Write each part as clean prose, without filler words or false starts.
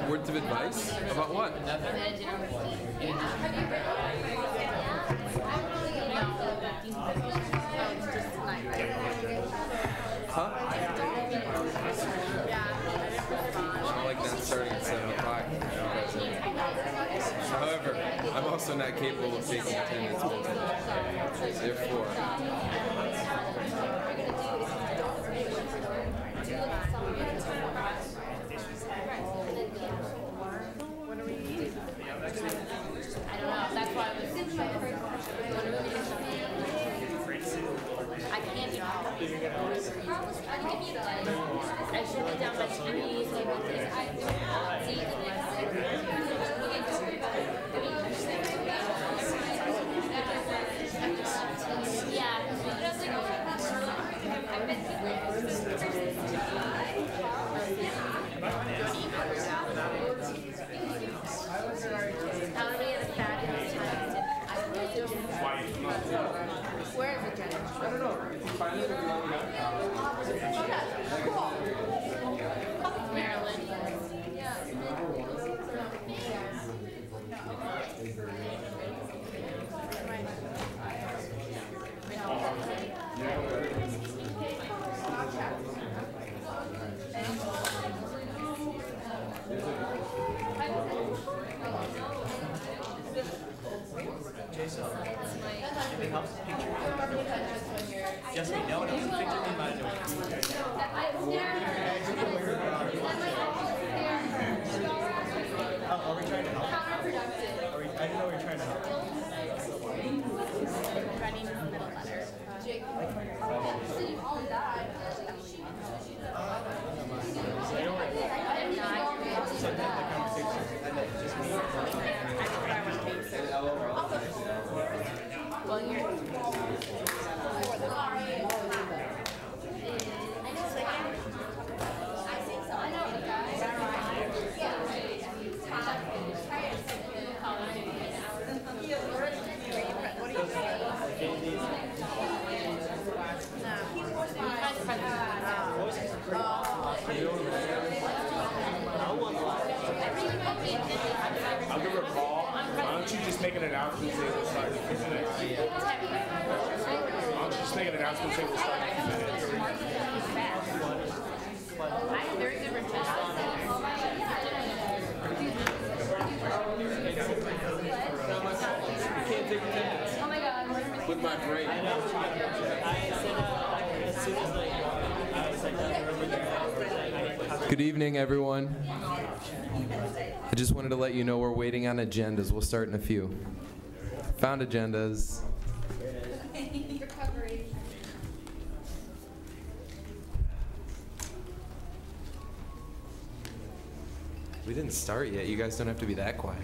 Words of advice? About what? Huh? I like not starting at 7 o'clock. However, I'm also not capable of taking attendance. Therefore, I don't know. That's why I was. I can't do all. I should be down by 10 years. Yeah. Where is it, Jenny? I don't know. If you find it, if you let me know. Okay, cool. Maryland. Anything else? Picture? Just me. No one else. Picture me in my door. Are we trying to help? I didn't know we were trying to help. Writing a middle letter. Well, you're. I'll give her a call. Why don't you just make an announcement and say we'll start in a few minutes? I'll just make an announcement and say we'll start in a few minutes. I have very good retention. You can't take attendance. Oh my God. With my brain. Good evening, everyone. I just wanted to let you know we're waiting on agendas. We'll start in a few. Found agendas. We didn't start yet. You guys don't have to be that quiet.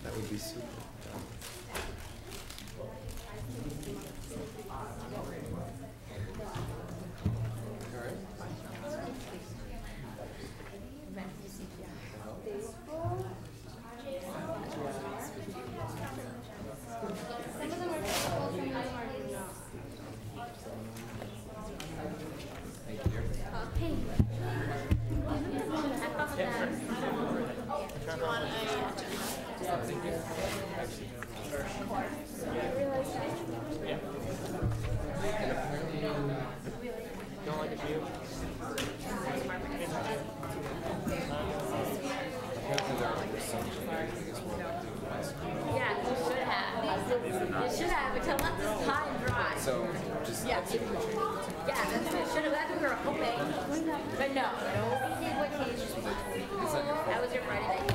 That would be super. So, just Yeah, that's what it should have. That's what we were hoping. But no, we did what case. That was your Friday night.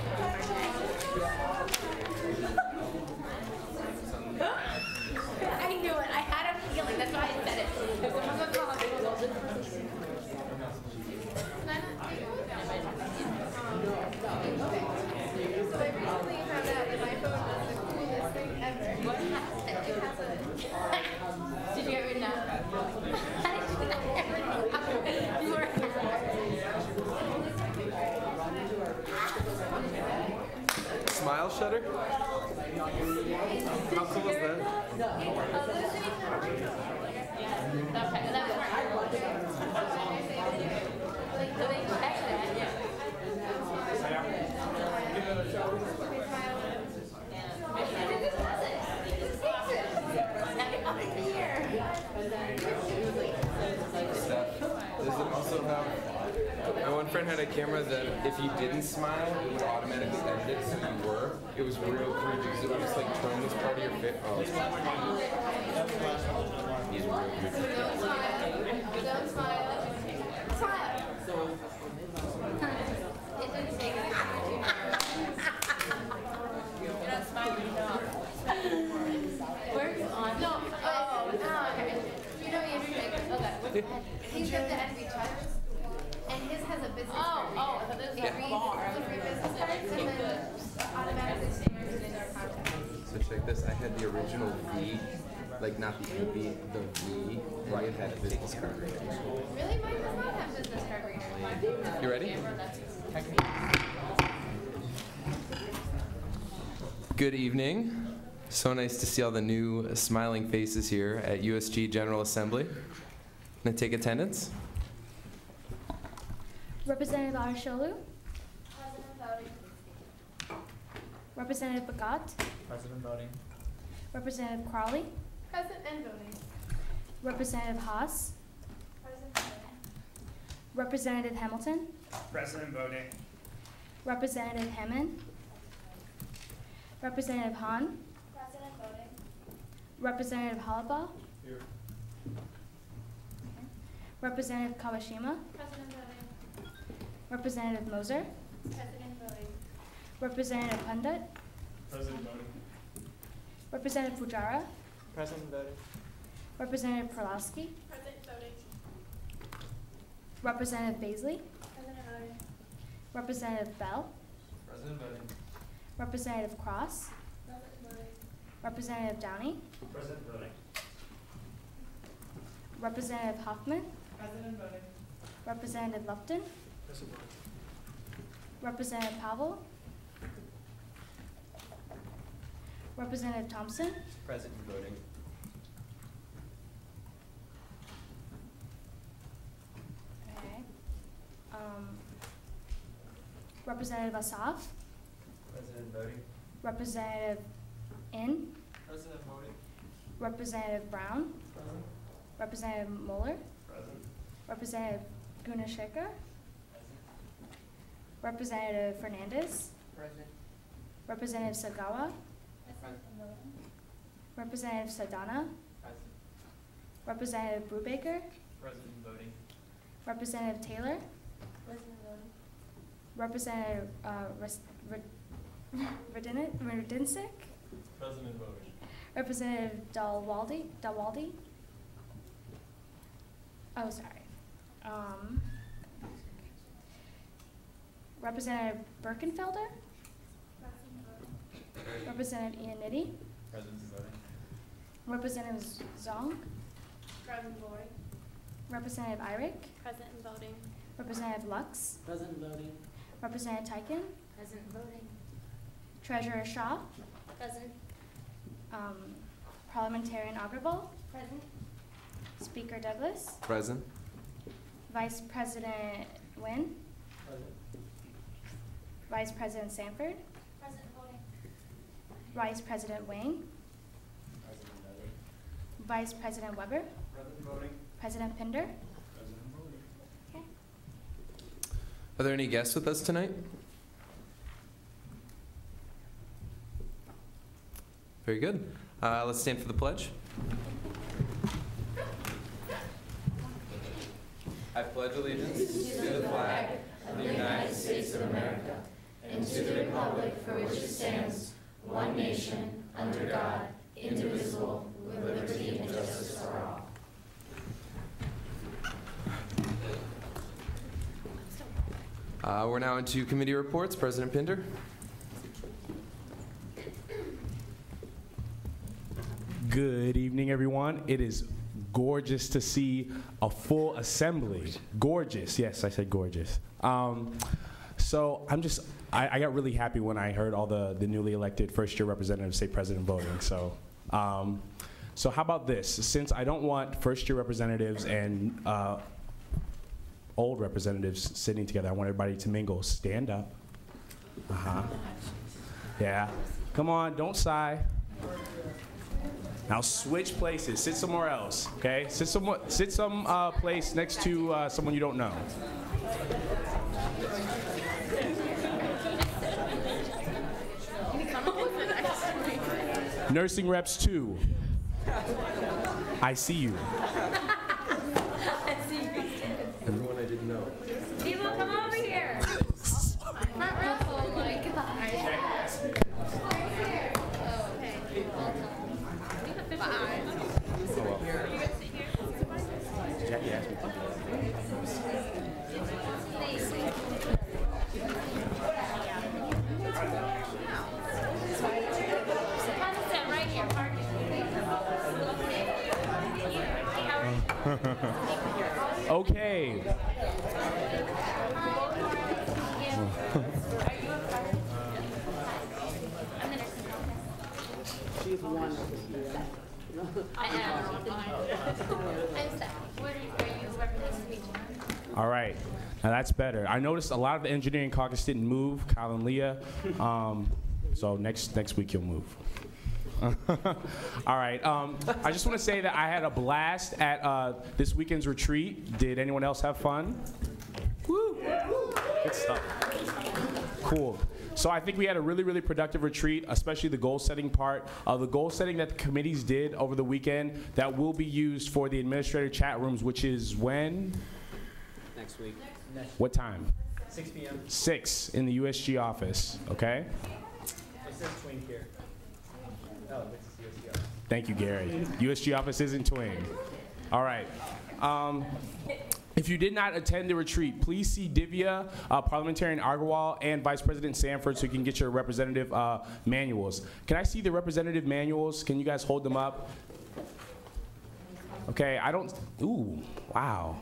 I knew it. I had a feeling. That's why I said it. If someone would call it. So I recently found out that my phone was the coolest thing ever. What happened? It has a... Did you ever know? You were friend had a camera that if you didn't smile, it would automatically edit it so you were. It was real creepy because it would just like turn this part of your face. Oh, it's he's real creepy. Don't smile. Don't smile. Smile. It didn't take it. You're not smiling enough. Where's on? No. Oh, okay. You know Andrew Jacobs? Okay. He's at the end of each other's. And his has a business card. Oh, so this is a bar. Three business cards and then automatically stores it in our contacts. So check this. I had the original V, like not the EV, the V. Right, it had a business card. Really? Mine does not have business card reader. You ready? Good evening. So nice to see all the new smiling faces here at USG General Assembly. Gonna take attendance. Representative Arsholu, President voting. Representative Bagat, President voting. Representative Crawley, Present and voting. Representative Haas, President voting. Representative Hamilton, President voting. Representative Hammond, Representative Hahn, President voting. Representative Halaba, Here. Representative Kawashima, President voting. Representative Moser, President voting. Representative Pundit, President voting. Representative Pujara, President voting. Representative Perlowski, President voting. Representative Baisley, President voting. Representative Bell, President voting. Representative Cross, President voting. Representative Downey, President voting. Representative Hoffman, President voting. Representative Lupton, President voting. Representative Pavel, Representative Thompson, President voting. okay. Representative Asaf, President voting. Representative In, President voting. Representative Brown, President. Representative Mueller, President. Representative Gunashekar, President. Representative Fernandez, President. Representative Sagawa, Representative Sadana, President. Representative Brubaker, President voting. Representative Taylor, President voting. Representative Radinsik, President voting. Representative Dalwaldi. Oh, sorry. Representative Birkenfelder, President voting. Representative Ianniti, President voting. Representative Zong, President voting. Representative Irick, President voting. Representative Lux, President voting. Representative Tyken, President voting. Treasurer Shaw, President. Parliamentarian Agrawal, Present. Speaker Douglas, Present. Vice President Nguyen, President. Vice President Sanford, President voting. Vice President Wang, President voting. Vice President Weber, President voting. President Pinder. President voting. Okay. Are there any guests with us tonight? Very good. Let's stand for the pledge. I pledge allegiance to the flag of the United States of America and to the republic for which it stands, one nation, under God, indivisible, with liberty and justice for all. We're now into committee reports. President Pinder. Good evening, everyone. It is gorgeous to see a full assembly. Gorgeous. Yes, I said gorgeous. So I got really happy when I heard all the newly elected first-year representatives say president voting. So how about this? Since I don't want first-year representatives and old representatives sitting together, I want everybody to mingle. Stand up. Yeah. Come on, don't sigh. Now switch places. Sit somewhere else. Okay. Sit some place next to someone you don't know. Nursing reps 2. I see you. Everyone I didn't know. People, come over here. Oh my God. Jackie asked me. Stand right here. Park it. Okay. I am. I'm Stephanie. Where are you representing region? All right. Now that's better. I noticed a lot of the engineering caucus didn't move, Kyle and Leah. So next week you'll move. All right. I just want to say that I had a blast at this weekend's retreat. Did anyone else have fun? Woo! Good stuff. Cool. So I think we had a really, really productive retreat, especially the goal-setting part. The goal-setting that the committees did over the weekend that will be used for the administrative chat rooms, which is when? Next week. What time? 6 p.m. 6 in the USG office, okay? It says Twin here. Oh, this is USG. Thank you, Gary. USG office is in Twing. All right. If you did not attend the retreat, please see Divya, Parliamentarian Agarwal, and Vice President Sanford so you can get your representative manuals. Can I see the representative manuals? Can you guys hold them up? Okay, I don't, ooh, wow.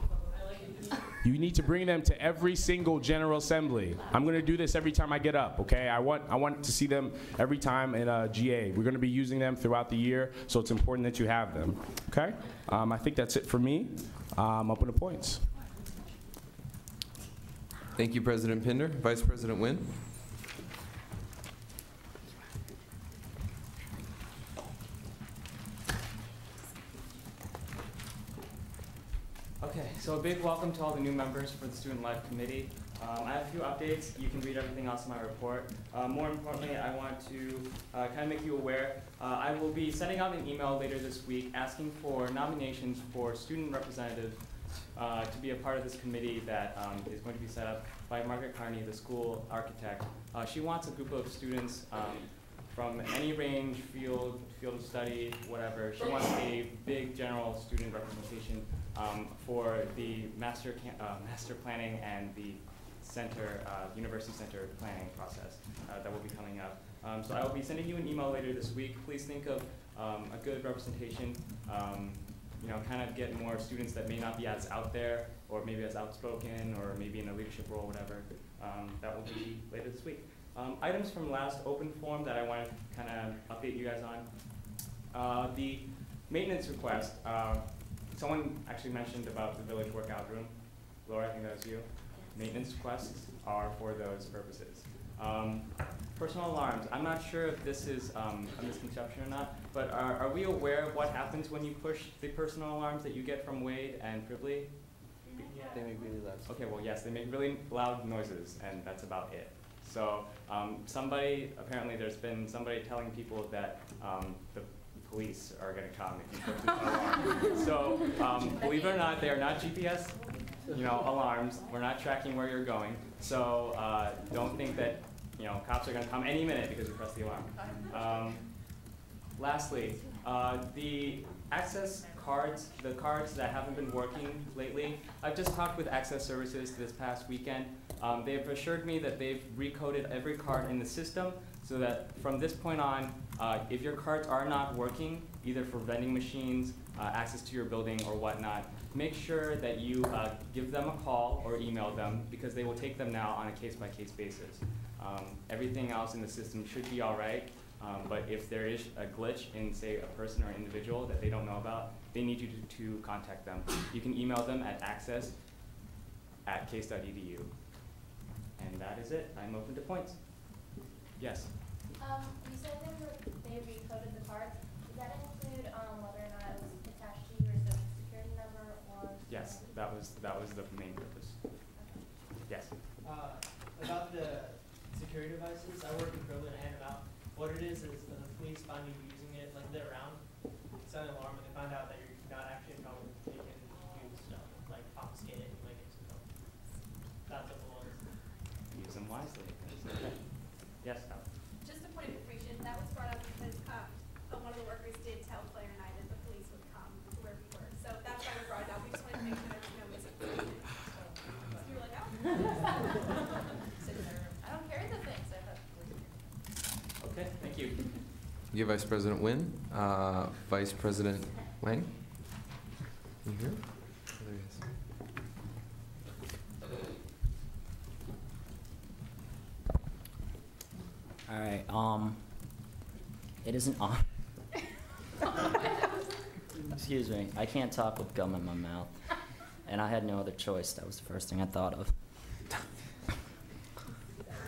You need to bring them to every single General Assembly. I'm gonna do this every time I get up, okay? I want to see them every time in GA. We're gonna be using them throughout the year, so it's important that you have them, okay? I think that's it for me. Open to points. Thank you, President Pinder. Vice President Nguyen. Okay, so a big welcome to all the new members for the Student Life Committee. I have a few updates. You can read everything else in my report. More importantly, I want to kind of make you aware. I will be sending out an email later this week asking for nominations for student representatives to be a part of this committee that is going to be set up by Margaret Carney, the school architect. She wants a group of students from any range, field of study, whatever. She wants a big general student representation for the master planning and the university center planning process that will be coming up. So I will be sending you an email later this week. Please think of a good representation. Kind of get more students that may not be as out there, or maybe as outspoken, or maybe in a leadership role, whatever. That will be later this week. Items from last open forum that I want to kind of update you guys on. The maintenance request. Someone actually mentioned about the village workout room. Laura, I think that was you. Maintenance requests are for those purposes. Personal alarms. I'm not sure if this is a misconception or not, but are we aware of what happens when you push the personal alarms that you get from Wade and Pribley? Yeah. They make really loud. Okay, well, yes, they make really loud noises, and that's about it. So apparently there's been somebody telling people that the police are going to come if you push the alarm. So believe it or not, they are not GPS alarms. We're not tracking where you're going. So don't think that cops are going to come any minute because you press the alarm. Lastly, the access cards, the cards that haven't been working lately, I've just talked with Access Services this past weekend. They've assured me that they've recoded every card in the system so that from this point on, if your cards are not working, either for vending machines, access to your building, or whatnot, make sure that you give them a call or email them because they will take them now on a case-by-case basis. Everything else in the system should be all right, but if there is a glitch in, say, a person or an individual that they don't know about, they need you to contact them. You can email them at access@case.edu. And that is it. I'm open to points. Yes? You said they recoded the cards. Does that include whether or not it was attached to your social security number or? Yes, that was the main purpose. Okay. Yes? security devices. I work in Berlin and hand them out. What it is the police find you using it, like they're around, set an alarm, and they find out that you're not actually in trouble. They can use stuff, like confiscate it and you might get some trouble. That's what the law is. Use them wisely. Yes, Kyle. Just a point of information, that was brought up because one of the workers did tell Claire and I that the police would come to where we were. So that's why we brought it up. We just wanted to make sure there was no misinformation. So we were like, oh. I don't carry the things. I thought. Okay, thank you. Thank you, Vice President Nguyen. Vice President Wang? You here? Oh, there he is. All right, it is an honor. Excuse me, I can't talk with gum in my mouth. And I had no other choice, that was the first thing I thought of.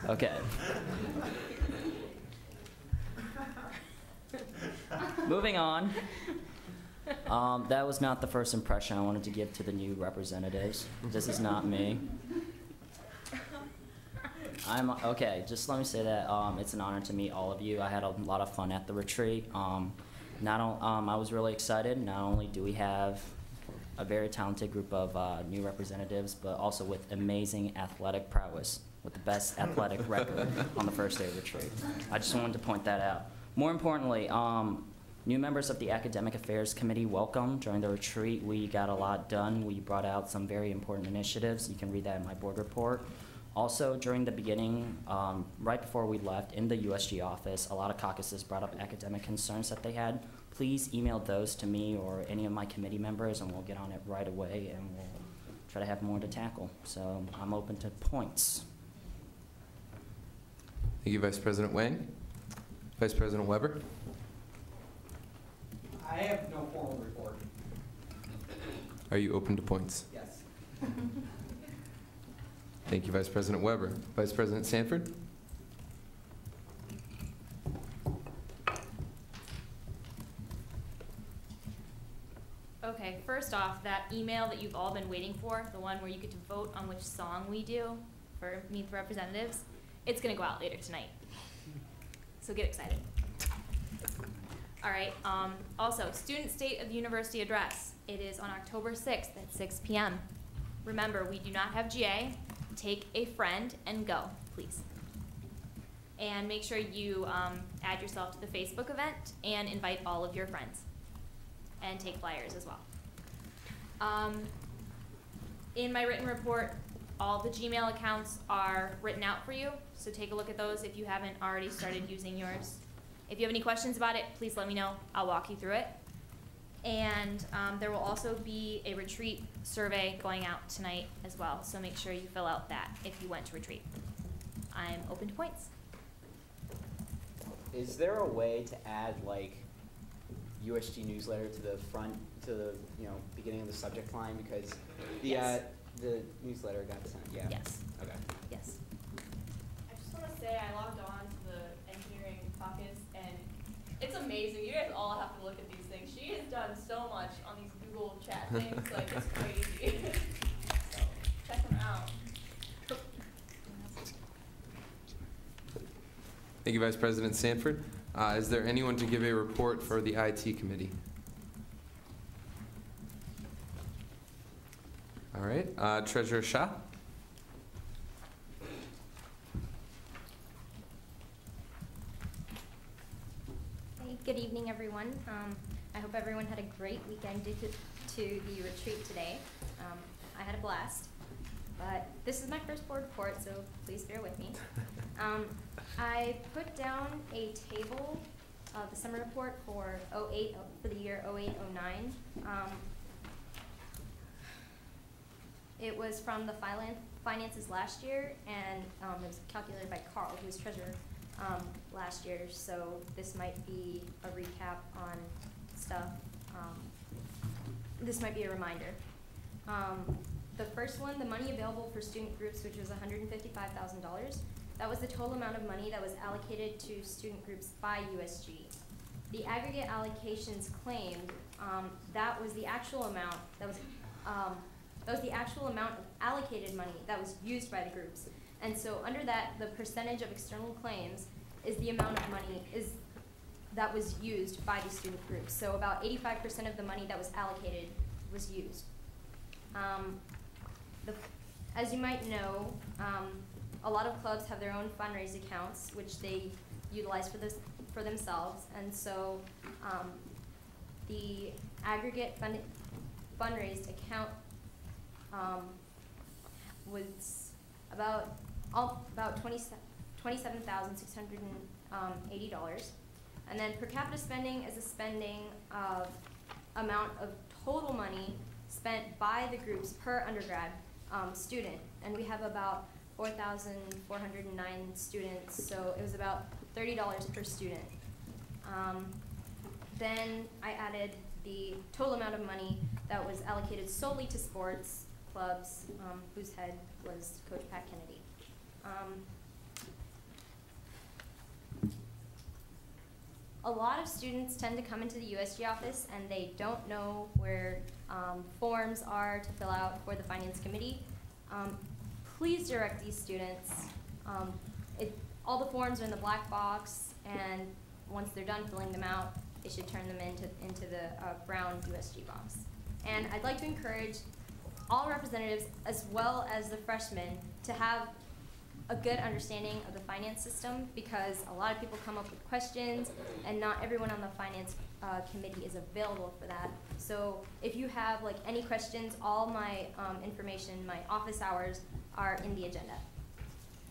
Okay. Moving on. That was not the first impression I wanted to give to the new representatives. This is not me. Okay, just let me say that it's an honor to meet all of you. I had a lot of fun at the retreat. I was really excited. Not only do we have a very talented group of new representatives, but also with amazing athletic prowess, with the best athletic record on the first day of retreat. I just wanted to point that out. More importantly, new members of the Academic Affairs Committee, welcome. During the retreat, we got a lot done. We brought out some very important initiatives. You can read that in my board report. Also, during the beginning, right before we left, in the USG office, a lot of caucuses brought up academic concerns that they had. Please email those to me or any of my committee members, and we'll get on it right away, and we'll try to have more to tackle. So I'm open to points. Thank you, Vice President Wang. Vice President Weber? I have no formal report. Are you open to points? Yes. Thank you, Vice President Weber. Vice President Sanford? Okay, first off, that email that you've all been waiting for, the one where you get to vote on which song we do for Meet the Representatives, it's gonna go out later tonight. So get excited. All right, also, Student State of the University Address. It is on October 6th at 6 p.m. Remember, we do not have GA. Take a friend and go, please. And make sure you add yourself to the Facebook event and invite all of your friends. And take flyers as well. In my written report, all the Gmail accounts are written out for you, so take a look at those if you haven't already started using yours. If you have any questions about it, please let me know. I'll walk you through it. And there will also be a retreat survey going out tonight as well, so make sure you fill out that if you went to retreat. I'm open to points. Is there a way to add like USG newsletter to the front, to the beginning of the subject line, because the Yes. The newsletter got sent? Yeah. Yes. Okay. Yes. I just want to say I logged on to the engineering caucus, and it's amazing. You guys all have to look at these things. She has done so much on these Google chat things, like it's crazy. So check them out. Thank you, Vice President Sanford. Is there anyone to give a report for the IT committee? All right, Treasurer Shah. Hey, good evening, everyone. I hope everyone had a great weekend due to the retreat today. I had a blast, but this is my first board report, so please bear with me. I put down a table of the summer report for for the year 08-09. It was from the finances last year, and it was calculated by Carl, who was treasurer last year, so this might be a recap on stuff. This might be a reminder. The first one, the money available for student groups, which was $155,000. That was the total amount of money that was allocated to student groups by USG. The aggregate allocations claimed, that was the actual amount that was the actual amount of allocated money that was used by the groups. And so under that, the percentage of external claims is the amount of money that was used by the student groups. So about 85% of the money that was allocated was used. As you might know, a lot of clubs have their own fundraise accounts, which they utilize for themselves. And so the aggregate fundraised account was about $27,680. And then per capita spending is a spending of amount of total money spent by the groups per undergrad student. And we have about 4,409 students, so it was about $30 per student. Then I added the total amount of money that was allocated solely to sports clubs, whose head was Coach Pat Kennedy. A lot of students tend to come into the USG office and they don't know where forms are to fill out for the finance committee. Please direct these students. All the forms are in the black box, and once they're done filling them out, they should turn them into the brown USG box. And I'd like to encourage all representatives, as well as the freshmen, to have a good understanding of the finance system, because a lot of people come up with questions, and not everyone on the finance committee is available for that. So if you have any questions, all my information, my office hours are in the agenda.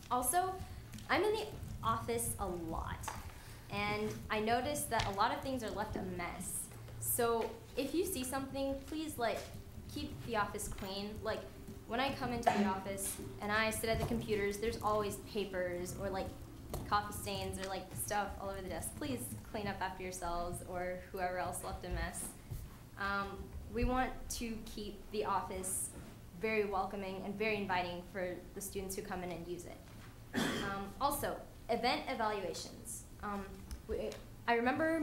Also, I'm in the office a lot, and I noticed that a lot of things are left a mess. So if you see something, please keep the office clean. When I come into the office and I sit at the computers, there's always papers or coffee stains or stuff all over the desk. Please clean up after yourselves or whoever else left a mess. We want to keep the office very welcoming and very inviting for the students who come in and use it. Also, event evaluations. I remember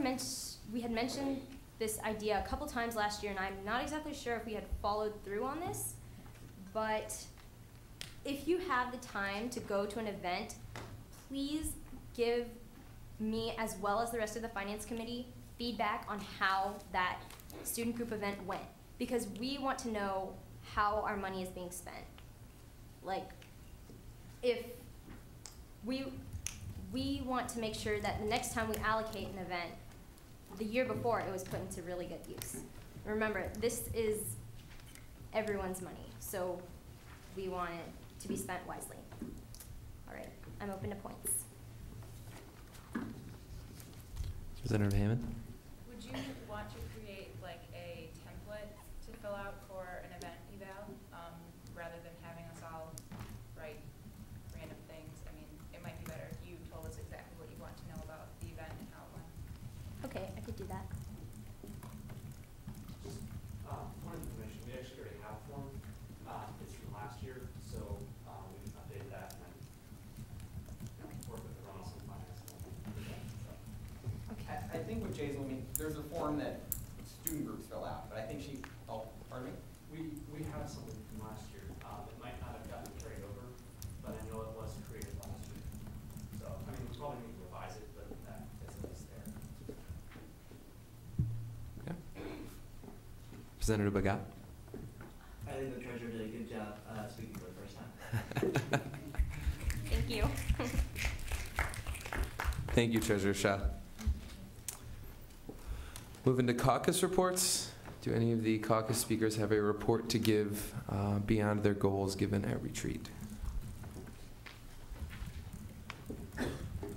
we had mentioned this idea a couple times last year, and I'm not exactly sure if we had followed through on this. But if you have the time to go to an event, please give me, as well as the rest of the finance committee, feedback on how that student group event went, because we want to know how our money is being spent. If we want to make sure that the next time we allocate an event, the year before it was put into really good use. Remember, this is everyone's money, so we want it to be spent wisely. All right, I'm open to points. Representative Hammond? Would you want to create a template to fill out for an event eval, rather than having us all write random things? I mean, it might be better if you told us exactly what you want to know about the event and how it went. Okay, I could do that. Point of information, we actually already have a form. It's from last year, so we updated that and then work with the runoff and finance. Okay. I think what Jay's mean, there's a form that student groups fill out, but I think pardon me? We have something from last year. It might not have gotten carried over, but I know it was created last year. So, I mean, we probably need to revise it, but that is at least there. Okay. Representative Bagat? I think the treasurer did a good job speaking for the first time. Thank you. Thank you, Treasurer Shah. Moving to caucus reports. Do any of the caucus speakers have a report to give beyond their goals given at retreat?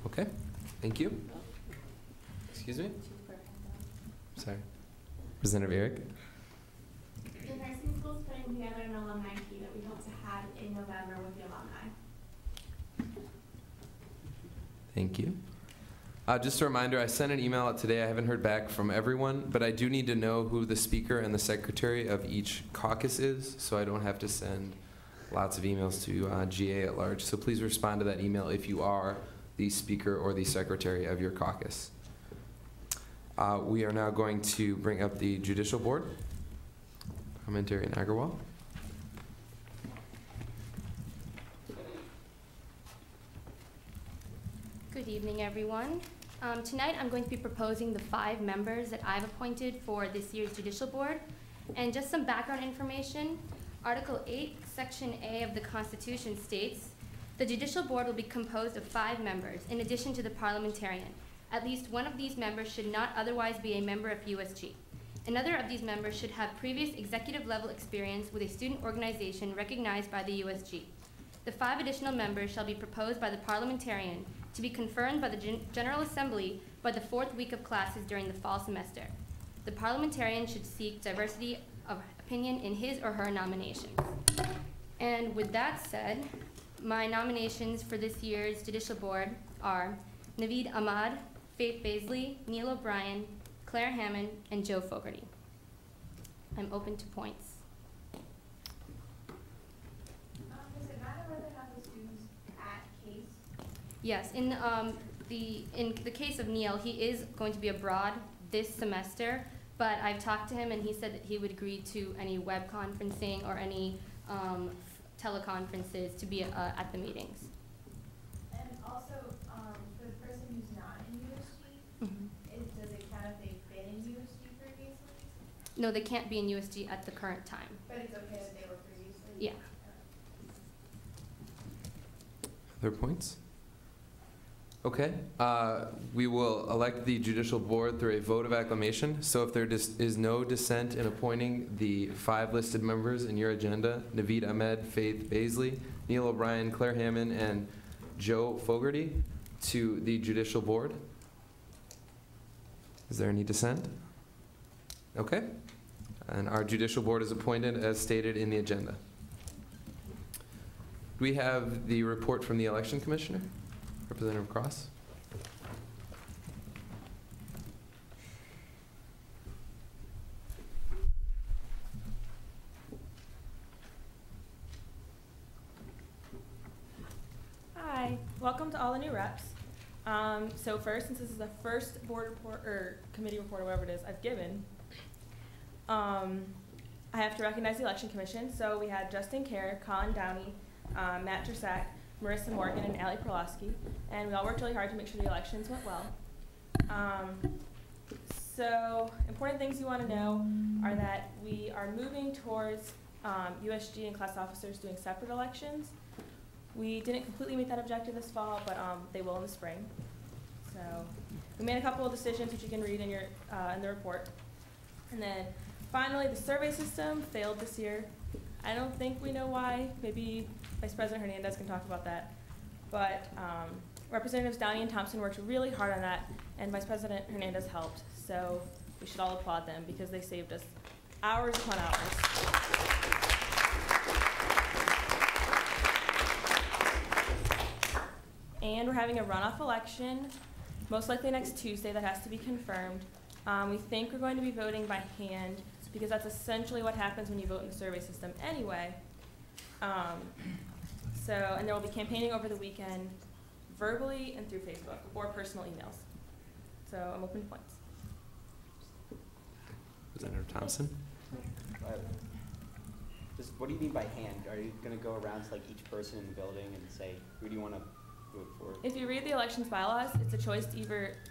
Okay, thank you. Excuse me? Sorry. Representative Eric? The nursing school is putting together an alumni tea that we hope to have in November with the alumni. Thank you. Just a reminder, I sent an email out today. I haven't heard back from everyone, but I do need to know who the speaker and the secretary of each caucus is, so I don't have to send lots of emails to GA at large. So please respond to that email if you are the speaker or the secretary of your caucus. We are now going to bring up the Judicial Board. Commentary in Agarwal. Good evening, everyone. Tonight I'm going to be proposing the 5 members that I've appointed for this year's Judicial Board. And just some background information, Article 8, Section A of the Constitution states, the Judicial Board will be composed of 5 members, in addition to the parliamentarian. At least one of these members should not otherwise be a member of USG. Another of these members should have previous executive level experience with a student organization recognized by the USG. The 5 additional members shall be proposed by the parliamentarian to be confirmed by the General Assembly by the 4th week of classes during the fall semester. The parliamentarian should seek diversity of opinion in his or her nominations. And with that said, my nominations for this year's Judicial Board are Naveed Ahmad, Faith Baisley, Neil O'Brien, Claire Hammond, and Joe Fogarty. I'm open to points. Does it matter whether or not the student's at case? Yes, in the case of Neil, he is going to be abroad this semester, but I've talked to him and he said that he would agree to any web conferencing or any teleconferences to be at the meetings. And also, for the person who's not in USG, does it count if they've been in USG previously? No, they can't be in USG at the current time. But it's okay if they were previously? Yeah. Other points? Okay, we will elect the Judicial Board through a vote of acclamation. So if there is no dissent in appointing the 5 listed members in your agenda, Naveed Ahmed, Faith Baisley, Neil O'Brien, Claire Hammond, and Joe Fogarty, to the Judicial Board. Is there any dissent? Okay, and our Judicial Board is appointed as stated in the agenda. Do we have the report from the Election Commissioner? Representative Cross. Hi, welcome to all the new reps. So first, since this is the first board report or committee report or whatever it is I've given, I have to recognize the Election Commission. So we had Justin Kerr, Colin Downey, Matt Jersak, Marissa Morgan, and Allie Perlowski, and we all worked really hard to make sure the elections went well. So important things you want to know are that we are moving towards USG and class officers doing separate elections. We didn't completely meet that objective this fall, but they will in the spring. So we made a couple of decisions which you can read in your in the report. And then finally, the survey system failed this year. I don't think we know why. Maybe Vice President Hernandez can talk about that. But Representatives Downey and Thompson worked really hard on that, and Vice President Hernandez helped. So we should all applaud them because they saved us hours upon hours. And we're having a runoff election, most likely next Tuesday. That has to be confirmed. We think we're going to be voting by hand because that's essentially what happens when you vote in the survey system anyway. And there will be campaigning over the weekend, verbally and through Facebook or personal emails. So I'm open to points. Representative Thompson. What do you mean by hand? Are you going to go around to like each person in the building and say, who do you want to vote for? If you read the elections bylaws, it's a choice to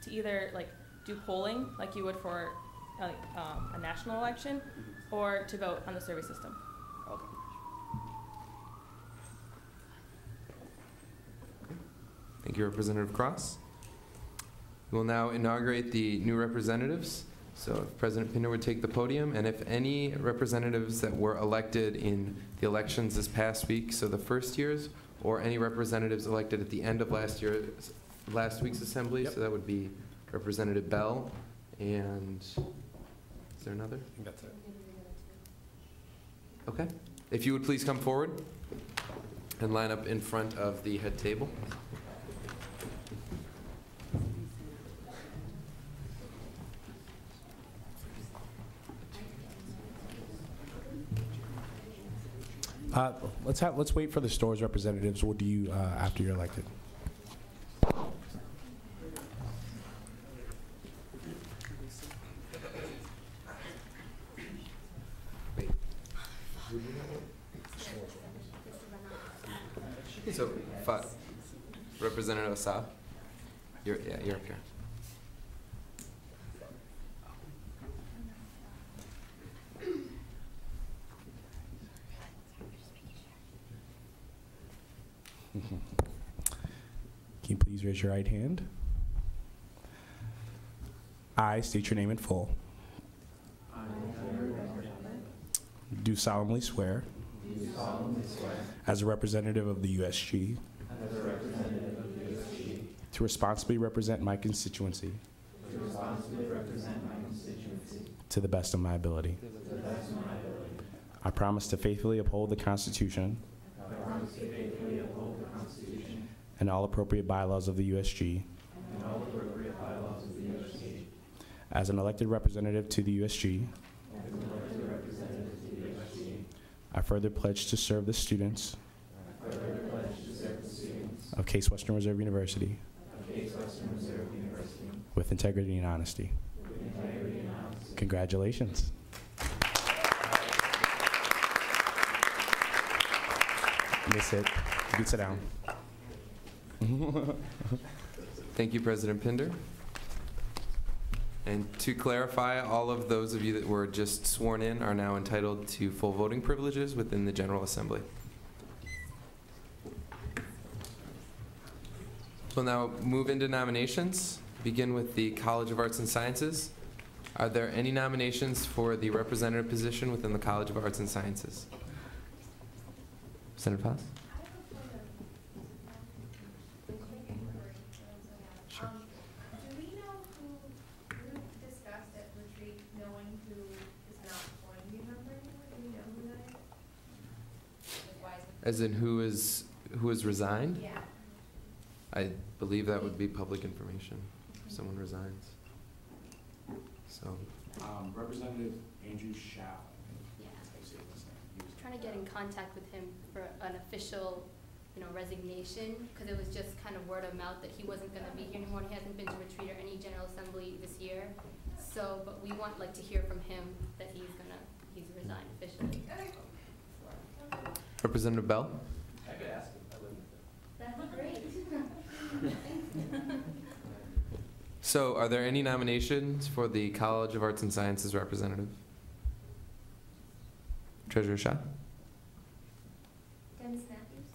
either like do polling like you would for a national election, or to vote on the survey system. Okay. Thank you, Representative Cross. We will now inaugurate the new representatives. So if President Pinder would take the podium, and if any representatives that were elected in the elections this past week, so the first years, or any representatives elected at the end of last week's assembly, so that would be Representative Bell, and is there another? I think that's it. Okay. If you would please come forward and line up in front of the head table. Let's wait for the store's representatives. We'll do you after you're elected. So, Representative Assad. You're up here. Can you please raise your right hand? I state your name in full. Do solemnly swear. As a representative of the USG. To responsibly represent my constituency. To the best of my ability. I promise to faithfully uphold the Constitution. And all appropriate bylaws of the USG. As an elected representative to the USG. I further pledge to serve the students of Case Western Reserve University with integrity and honesty. Congratulations. You may sit. You can sit down. Thank you, President Pinder. And to clarify, all of those of you that were just sworn in are now entitled to full voting privileges within the General Assembly. We'll now move into nominations. Begin with the College of Arts and Sciences. Are there any nominations for the representative position within the College of Arts and Sciences? Senator Paz? Sure. Do we know who discussed at retreat, knowing who is not going to be a member anymore? Do we know who that is? As in who is resigned? Yeah. I believe that would be public information if someone resigns. So. Representative Andrew Shao. Yeah. Trying to get in contact with him for an official, resignation, because it was just kind of word of mouth that he wasn't going to be here anymore. He hasn't been to retreat or any General Assembly this year. So, but we want to hear from him that he's resigned officially. Representative Bell? I could ask him. That's great. So, are there any nominations for the College of Arts and Sciences representative? Treasurer Shaw? Dennis Matthews.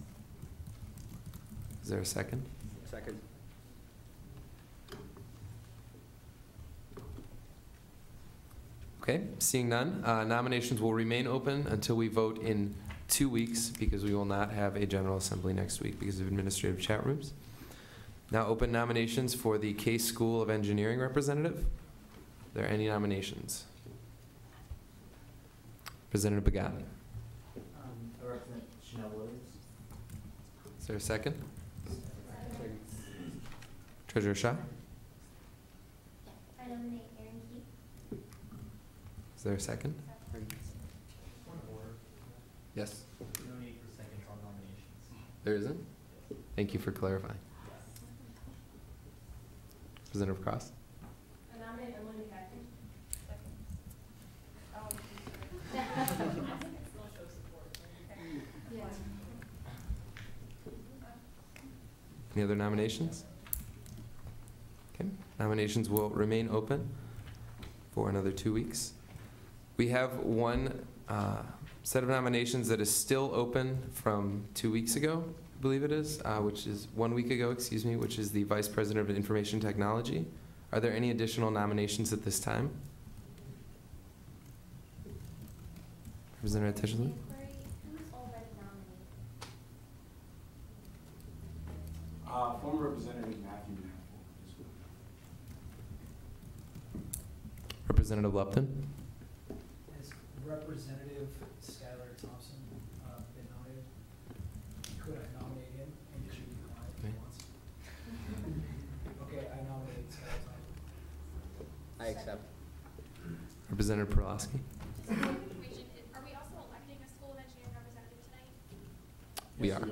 Is there a second? Second. Okay, seeing none, nominations will remain open until we vote in 2 weeks because we will not have a General Assembly next week because of administrative chat rooms. Now open nominations for the Case School of Engineering representative. Are there any nominations? Representative Begani. I represent Chanel Williams. Is there a second? Treasurer Shaw? I nominate Aaron Keith. Is there a second? Point of order. Yes. No need for seconds on nominations. There isn't? Thank you for clarifying. Representative Cross? I nominate Emily McCaffrey. Any other nominations? Okay, nominations will remain open for another 2 weeks. We have one set of nominations that is still open from 2 weeks ago, I believe it is, which is 1 week ago, excuse me, which is the Vice President of Information Technology. Are there any additional nominations at this time? Representative Tishley? Who's already nominated? Former Representative Matthew. Representative Lupton? Has Representative Skylar Thompson been nominated? Could I nominate him and just be quiet if he wants? Okay, I nominate Skylar Thompson. I accept. Representative Perlowski? Are we also electing a school of engineering representative tonight? We are. Okay.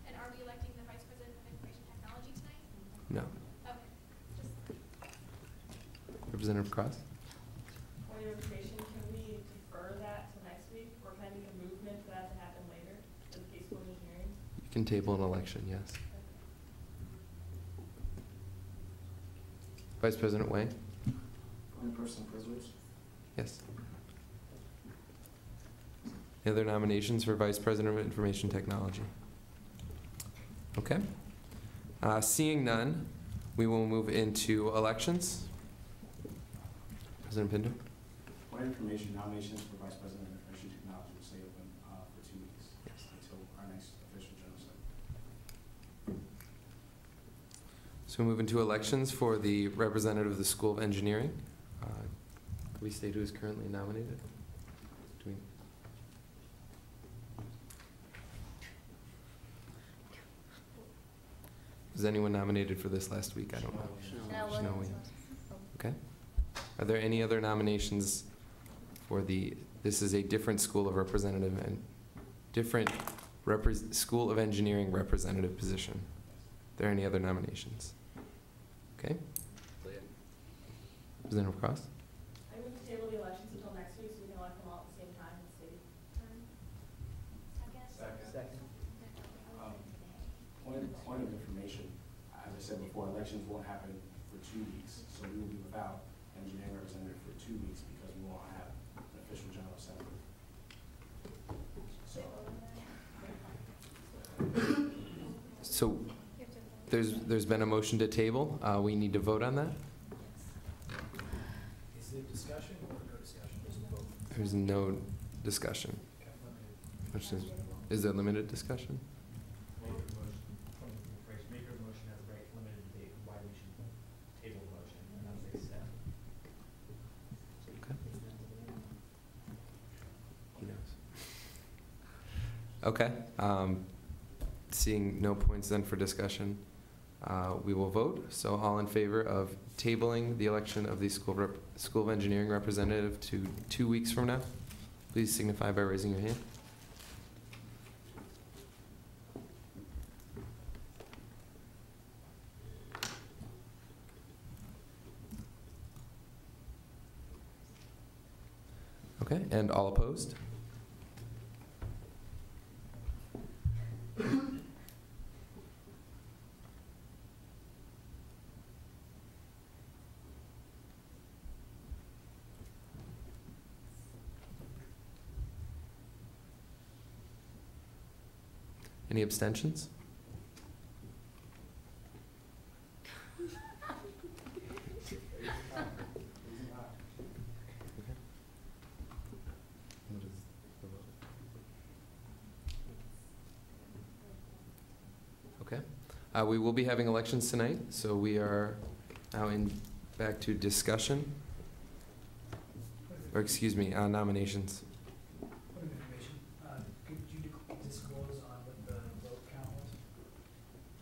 And are we electing the vice president of information technology tonight? No. Okay. Representative Cross? Point of information, can we defer that to next week, or can I make a movement for that to happen later for the Case School of Engineering? You can table an election, yes. Vice President Wang? Only person prisoners? Yes. Any other nominations for Vice President of Information Technology? Okay. Seeing none, we will move into elections. President Pinder? Point of information, nominations for Vice President of Information Technology will stay open for 2 weeks until our next official general session. So we move into elections for the representative of the School of Engineering. Can we state who is currently nominated? Do we? Was anyone nominated for this last week? I don't know. Chanel Williams. Okay. Are there any other nominations for this is a different school of representative and different School of Engineering representative position? Are there any other nominations? Okay. Representative Cross? I move to table the elections until next week so we can elect them all at the same time and city. Second. Point of information, as I said before, elections won't happen for 2 weeks, so we will be without engineering representative for 2 weeks because we won't have an official general assembly. So there's been a motion to table. We need to vote on that. Is there discussion or no discussion? Just a vote. There's no discussion. Is there limited discussion? Maker of the motion has a very limited debate why we should table the motion, and that's what they said. Okay. He knows. Okay. Seeing no points then for discussion, we will vote. So all in favor of tabling the election of the School of Engineering representative to 2 weeks from now, please signify by raising your hand. Okay, and all opposed? Any abstentions? Okay. We will be having elections tonight, so we are now back to discussion. Or excuse me, nominations. Point of information, could you disclose on what the vote count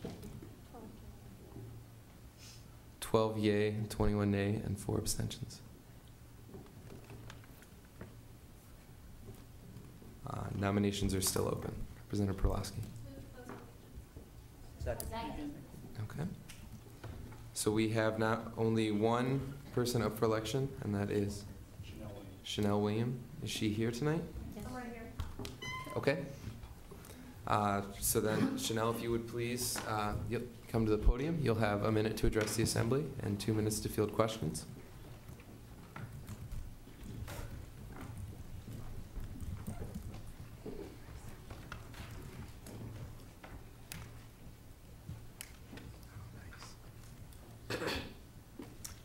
was? 12 yea, 21 nay, and 4 abstentions. Nominations are still open. Representative Perlowski. Second. Okay. So we have not only one person up for election, and that is Chanel Williams. Is she here tonight? Yes. I'm right here. Okay. So then, Chanel, if you would please come to the podium. You'll have a minute to address the assembly and 2 minutes to field questions.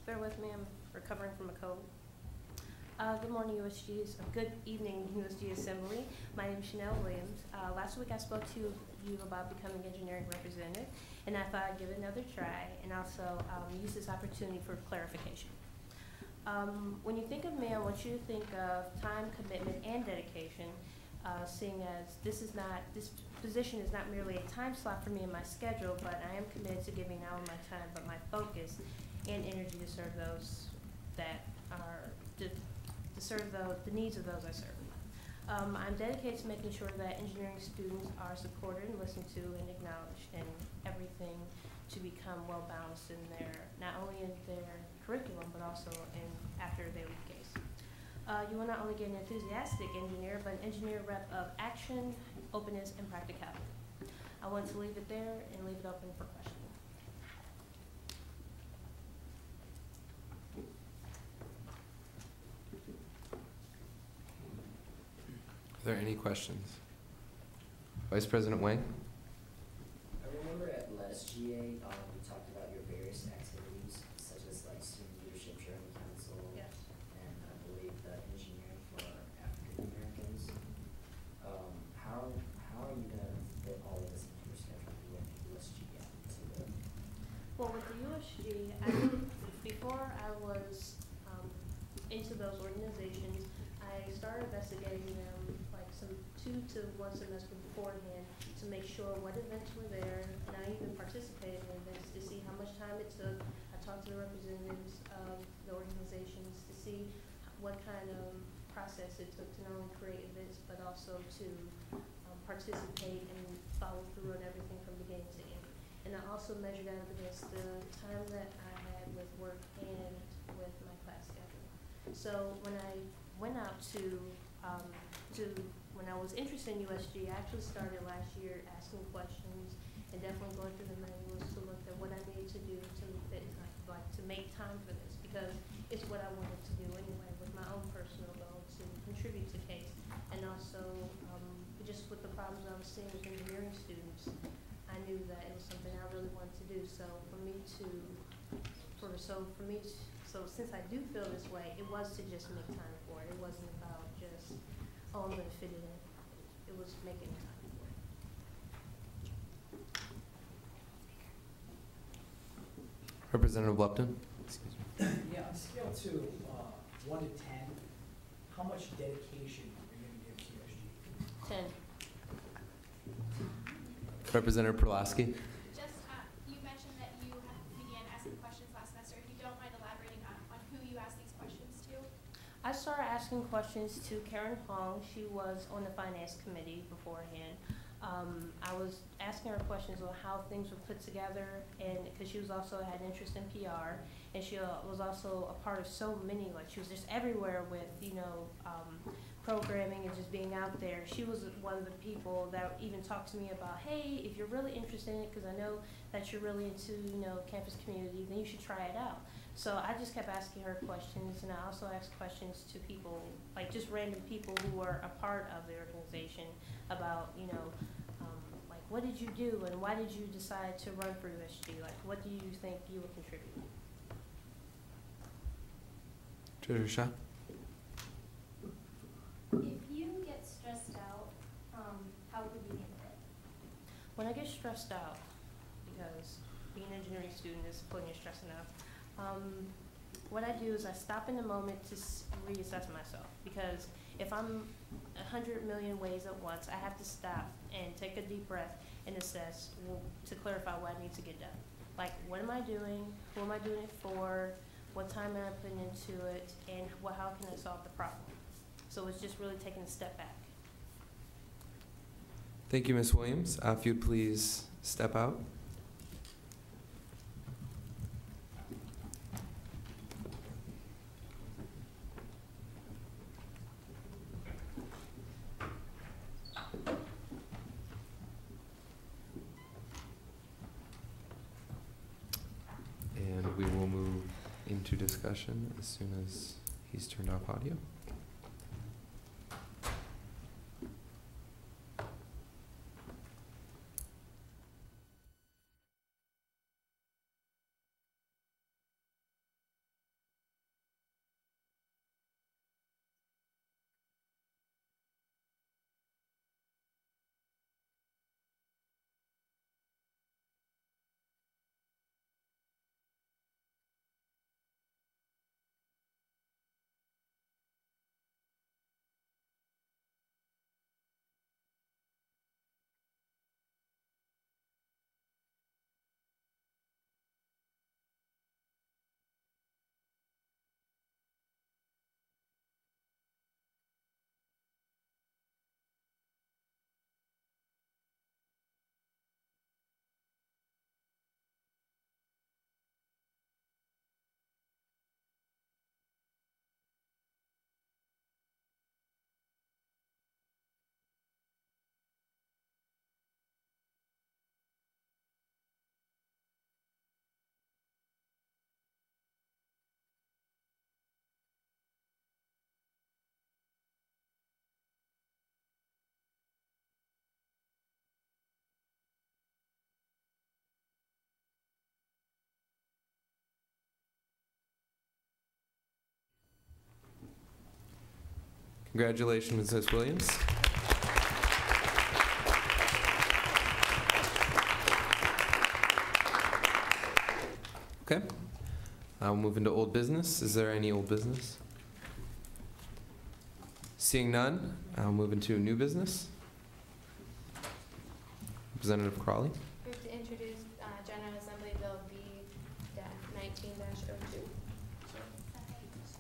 Bear with me, I'm recovering from a cold. Good morning, USG's, good evening, USG Assembly. My name is Chanel Williams. Last week I spoke to you about becoming engineering representative, and I thought I'd give it another try and also use this opportunity for clarification. When you think of me, I want you to think of time, commitment, and dedication, seeing as this position is not merely a time slot for me in my schedule, but I am committed to giving not only my time, but my focus and energy to serve those that are, to serve the needs of those I serve. I'm dedicated to making sure that engineering students are supported and listened to and acknowledged in everything to become well balanced in not only in their curriculum, but also after they leave case. You will not only get an enthusiastic engineer, but an engineer rep of action, openness, and practicality. I want to leave it there and leave it open for questions. there any questions? Vice President Wang? I remember at last GA, we talked about your various activities, such as like student leadership journey council, Yes. and I believe the engineering for African Americans. How are you gonna fit all of this into your schedule with USG to the? Well, with the USG, before I was into those organizations, I started investigating them like some 2 to 1 semester beforehand to make sure what events were there, and I even participated in events to see how much time it took. I talked to the representatives of the organizations to see what kind of process it took to not only create events but also to participate and follow through on everything from beginning to end. And I also measured out against the time that I had with work and with my class schedule. So when I went out when I was interested in USG, I actually started last year asking questions and definitely going through the manuals to look at what I needed to do to fit time, like to make time for this, because it's what I wanted to do anyway with my own personal goal to contribute to CASE. And also just with the problems I was seeing with engineering students, I knew that it was something I really wanted to do. So since I do feel this way, it was to just make time for it. It wasn't about just, oh, I'm gonna fit it in. It was making time for it. Representative Lupton? Excuse me. Yeah, on a scale to 1 to 10, how much dedication are you going to give to USG? 10. Representative Perlasky? Just, you mentioned that you began asking questions last semester. If you don't mind elaborating on who you asked these questions to. I started asking questions to Karen Hong. She was on the finance committee beforehand. I was asking her questions on how things were put together, and because she was also had interest in PR, and she was also a part of so many, like she was just everywhere with, programming and just being out there. She was one of the people that even talked to me about, hey, if you're really interested in it, because I know that you're really into, campus community, then you should try it out. So I just kept asking her questions, and I also asked questions to people, like just random people who were a part of the organization about, like what did you do and why did you decide to run for USG? Like what do you think you would contribute? Treasurer Shaw? If you get stressed out, how would you handle it? When I get stressed out, because being an engineering student is putting you stressing out, what I do is I stop in the moment to reassess myself, because if I'm 100 million ways at once, I have to stop and take a deep breath and assess to clarify what I need to get done. Like, what am I doing? Who am I doing it for? What time am I putting into it? And how can I solve the problem? So it's just really taking a step back. Thank you, Ms. Williams. If you'd please step out. And we will move into discussion as soon as he's turned off audio. Congratulations, Mrs. Williams. Okay. I'll move into old business. Is there any old business? Seeing none, I'll move into new business. Representative Crawley. We have to introduce General Assembly Bill B-19-02.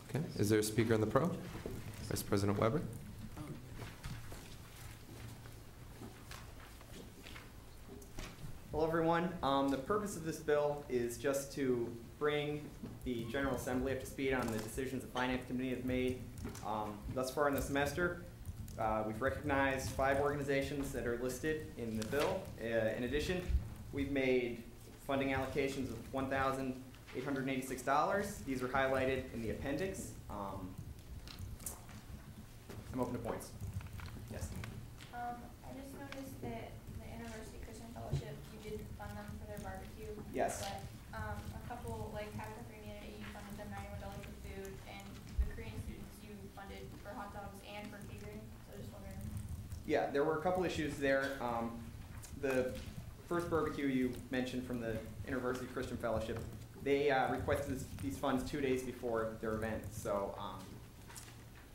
Okay. Is there a speaker on the pro? Vice President Weber. Hello, everyone. The purpose of this bill is just to bring the General Assembly up to speed on the decisions the Finance Committee has made thus far in the semester. We've recognized 5 organizations that are listed in the bill. In addition, we've made funding allocations of $1,886. These are highlighted in the appendix. I'm open to points. Yes. I just noticed that the University Christian Fellowship, you did fund them for their barbecue. Yes. But a couple, like Habitat for Humanity, you funded them $91 for food, and the Korean students you funded for hot dogs and for catering. So just wondering. Yeah, there were a couple issues there. The first barbecue you mentioned from the University Christian Fellowship, they requested these funds 2 days before their event, so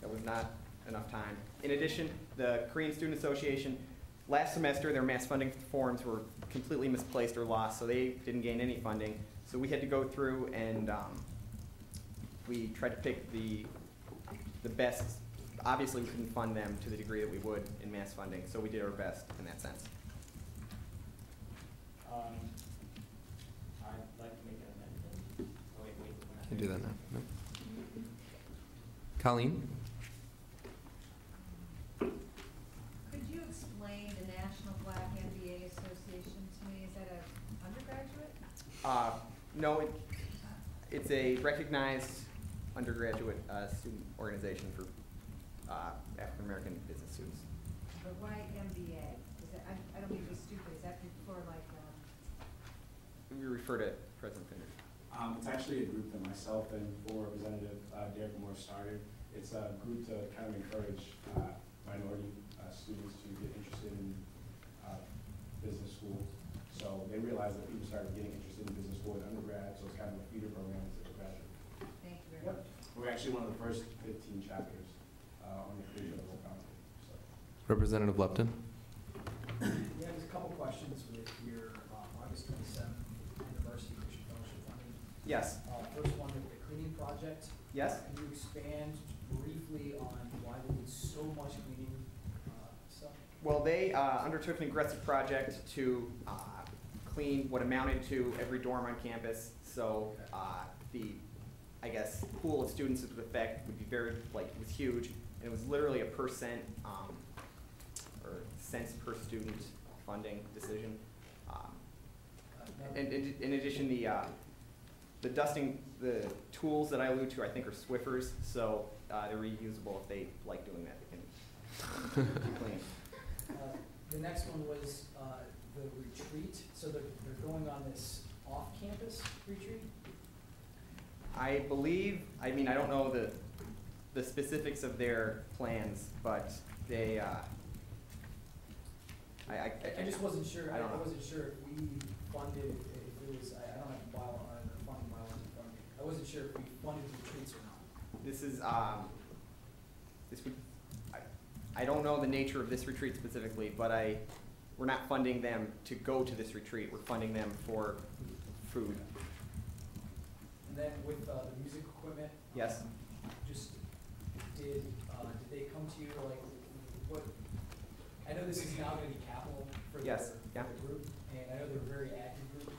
that was not enough time. In addition, the Korean Student Association, last semester their mass funding forms were completely misplaced or lost, so they didn't gain any funding. So we had to go through and we tried to pick the best. Obviously, we couldn't fund them to the degree that we would in mass funding, so we did our best in that sense. I'd like to make an amendment. Oh, wait. Can you do that now? No. Colleen. Could you explain the National Black MBA Association to me? Is that an undergraduate? No, it's a recognized undergraduate student organization for African American business students. But why MBA? Is that, I don't mean to be stupid. Is that for like? We refer to President Finner. It's actually a group that myself and former Representative Derek Moore started. It's a group to kind of encourage minority students to get interested in business school. So they realized that people started getting interested in business school at undergrad, so it's kind of a feeder program to the graduate. Thank you very much. We're actually one of the first 15 chapters on the creation of the whole country. So. Representative Lupton. Yeah, there's a couple questions with your August 27th University Christian Fellowship funding. Yes. First one with the cleaning project. Yes. Can you expand briefly on why they did so much cleaning stuff? Well, they undertook an aggressive project to clean what amounted to every dorm on campus. So the, I guess, pool of students it would affect would be very, like, it was huge. And it was literally a percent or cents per student funding decision. And in addition, the dusting, the tools that I allude to, I think, are Swiffers. So they're reusable if they like doing that. They can clean. The next one was the retreat. So they're going on this off-campus retreat? I believe, I mean, I don't know the specifics of their plans, but they, I just wasn't sure. I don't know. wasn't sure if we funded, if it was, I don't have the bylaw or the funding bylaws in front of me. I wasn't sure if we funded retreats or not. This is, this would, I don't know the nature of this retreat specifically, but we're not funding them to go to this retreat. We're funding them for food. And then with the music equipment. Yes. Just did they come to you like what? I know this is now going to be capital for the group, and I know they're a very active group.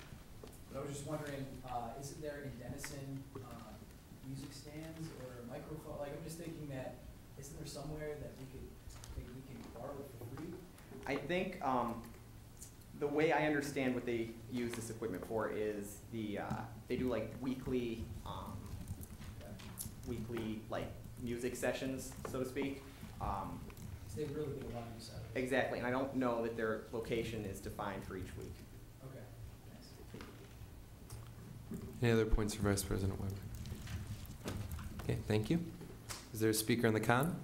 But I was just wondering, isn't there in Denison music stands or a microphone? Like I'm just thinking that isn't there somewhere that we can borrow it for free? I think the way I understand what they use this equipment for is they do like weekly like music sessions, so to speak. So they really do a lot of use out of it. Exactly, and I don't know that their location is defined for each week. Okay, thanks. Any other points for Vice President Weber? Okay, thank you. Is there a speaker on the con?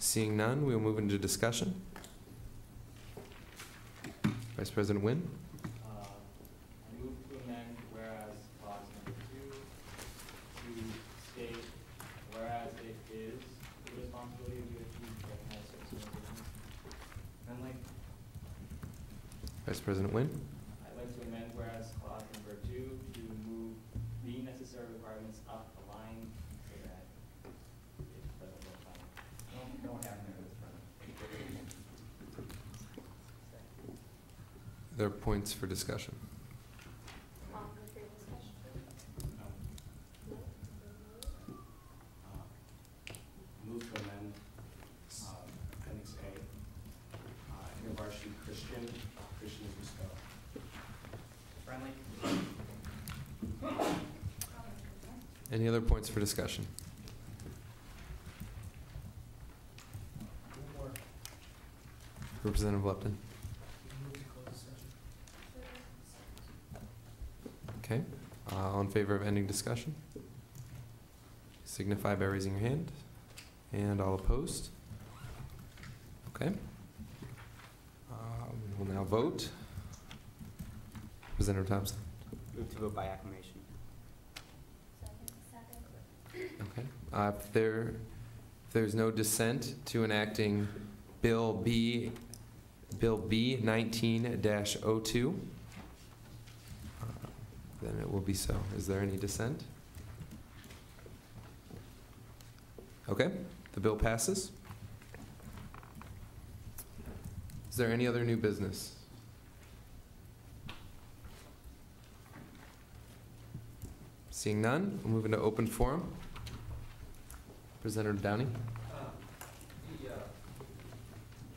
Seeing none, we will move into discussion. Vice President Nguyen? I move to amend whereas clause number 2 to state, whereas it is the responsibility of USG to recognize certain organizations. And like, Vice President Nguyen? I'd like to amend whereas clause number 2 to move the necessary requirements up a line so that it doesn't look like. Don't have any of this, There are points for discussion. Move to amend Appendix A, InterVarsity Christian is misspelled. Friendly? Any other points for discussion? Representative Lupton? Okay. All in favor of ending discussion? Signify by raising your hand. And all opposed? Okay. We will now vote. Representative Thompson? Move to vote by acclamation. Okay. If there's no dissent to enacting Bill B 19-02, then it will be so. Is there any dissent? Okay, the bill passes. Is there any other new business? Seeing none, we'll move into open forum. Representative Downey. The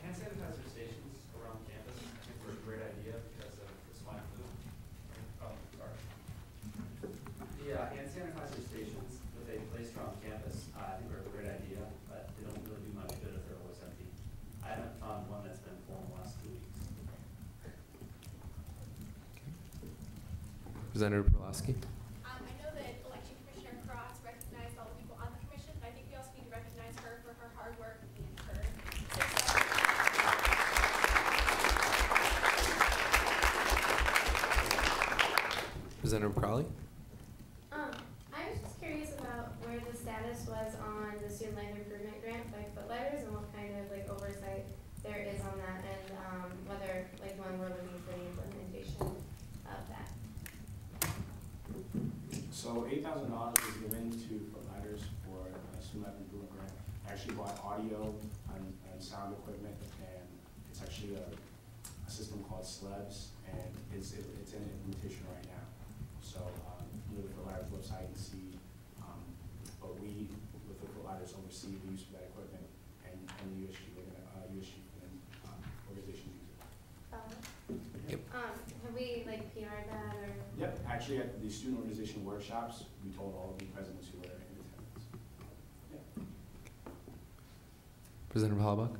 hand sanitizer stations around campus, I think were a great idea because of the swine flu. Oh, sorry. The hand sanitizer stations that they placed around campus, I think are a great idea, but they don't really do much good if they're always empty. I haven't found one that's been full in the last 2 weeks. Representative Pulaski. I know that Election Commissioner Cross recognized all the people on the commission, but I think we also need to recognize her for her hard work and her Representative Crowley. I was just curious about where the status was on the student life improvement grant by Footletters and what kind of like oversight there is on that, and whether like when we're looking for the implementation of that. So $8,000 was given to Footletters for a student life improvement grant. I actually bought audio and sound equipment, and it's actually a system called Slebs, and it's in implementation right now. So you look at the Footletters website and see, but we, with the Footletters, oversee the use of that equipment, and USG, USG organizations use it. Yep. Have we like PR'd that or? Yep, actually at the student organization workshops, we told all of the presidents who were in attendance. Yeah. Representative Hollabaugh.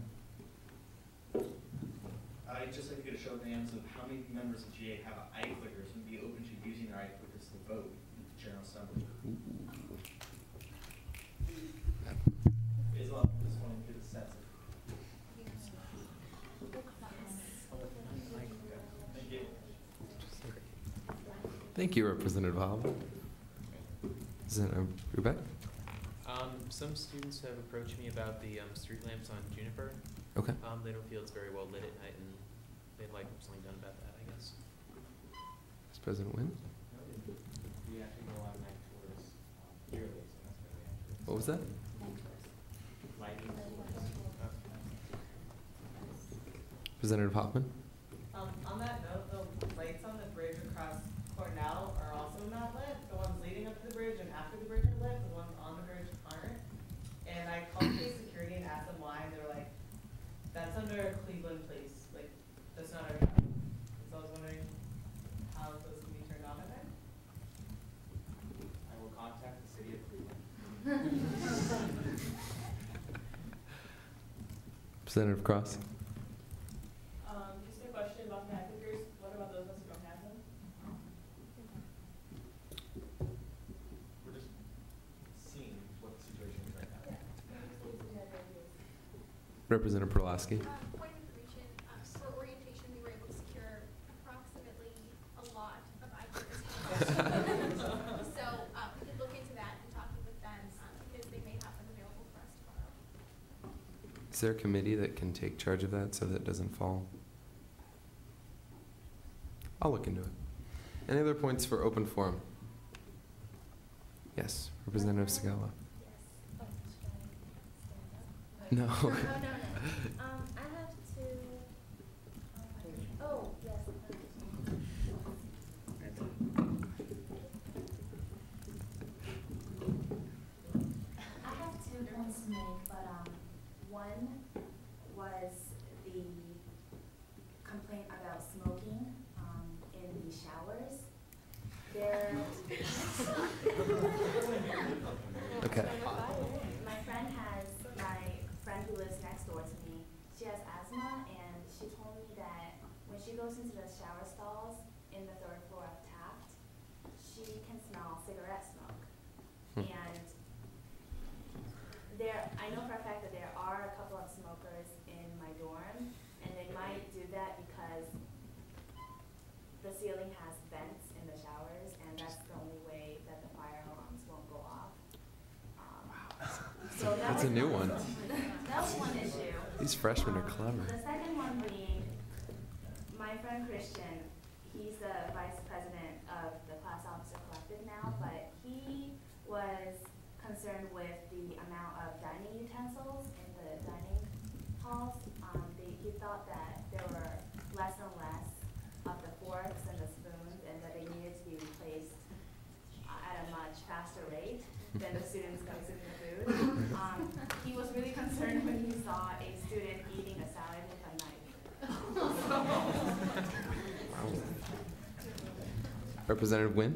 I'd just like to get a show of hands of how many members of GA have eye clickers and be open to using their eye clickers to vote in the General Assembly. Is all just wanting to get a sense of. Thank you. Thank you, Representative Hollabaugh. Representative Rubeck. Some students have approached me about the street lamps on Juniper. Okay. They don't feel it's very well lit at night, and they'd like something done about that, I guess. Vice President Nguyen. We actually go on night tours yearly, so that's where we have to. What was that? Lighting tours. Representative Hoffman. On that note, the lights on the bridge across Cornell are also not lit. The ones leading up to the bridge and after the bridge are lit. The ones on the bridge aren't. And I called Case Security and asked them why, and they were like, "That's under Cleveland Police. Like, that's not our job." So I was wondering how those can be turned on at night. I will contact the city of Cleveland. Representative Cross. Just a question about the eye clickers. What about those of us who don't have them? We're just seeing what the situation is right now. Representative Perlowski. Point of information, for orientation, we were able to secure approximately a lot of ideas. So we could look into that and talking with them because they may have them available for us tomorrow. Is there a committee that can take charge of that so that it doesn't fall? I'll look into it. Any other points for open forum? Yes, Representative Segala. No. No. I have to. Oh, yes. I have 2 points to make, but one was the complaint about smoking in the showers. There. Okay. My friend who lives next door to me, she has asthma, and she told me that when she goes into the shower stalls in the 3rd floor of Taft, she can smell cigarette smoke. And I know for a fact that there are a couple of smokers in my dorm, and they might do that because the ceiling has vents in the showers, and that's the only way that the fire alarms won't go off. So That's a new one. That was one issue. These freshmen are clever. The second one being, my friend Christian, he's the vice president of the class officer collective now, but he was concerned with the amount of dining utensils in the dining halls. He thought that there were less and less of the forks and the spoons, and that they needed to be replaced at a much faster rate than the students consuming the food. He was really concerned when he saw a student eating a salad with a knife. Representative Nguyen.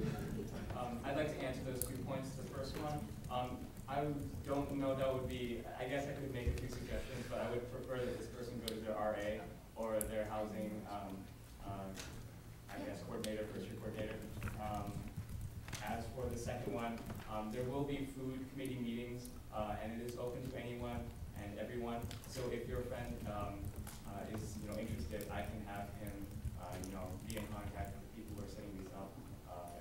I'd like to answer those 2 points. The first one, I don't know that would be, I guess I could make a few suggestions, but I would prefer that this person go to their RA or their housing, I guess, coordinator, first-year coordinator. As for the second one, there will be food committee meetings, and it is open to anyone and everyone. So if your friend is interested, I can have him be in contact with the people who are setting these up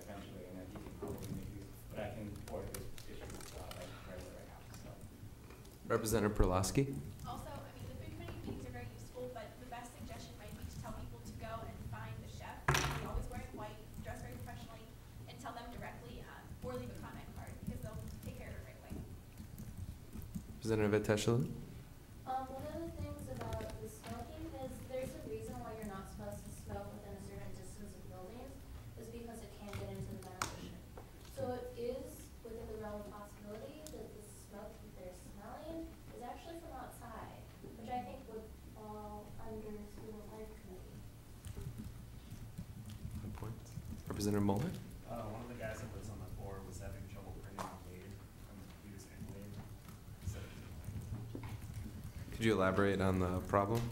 eventually, and then he can probably make these. But I can forward this issue right now. So. Representative Perlowski. Also, I mean, the food committee meetings are very useful, but the best suggestion might be to tell people to go and find the chef. He's always wearing white, dressed very professionally, and tell them directly, or leave a comment card because they'll take care of it right away. Representative Eteshelu. One of the things about the smoking is there's a reason why you're not supposed to smoke within a certain distance of buildings, is because it can get into the ventilation. So it is within the realm of possibility that the smoke that they're smelling is actually from outside, which I think would fall under student life committee. Good points. Representative Muller. One of the guys that was on the board was having trouble printing out Wade from using Wade. Could you elaborate on the problem?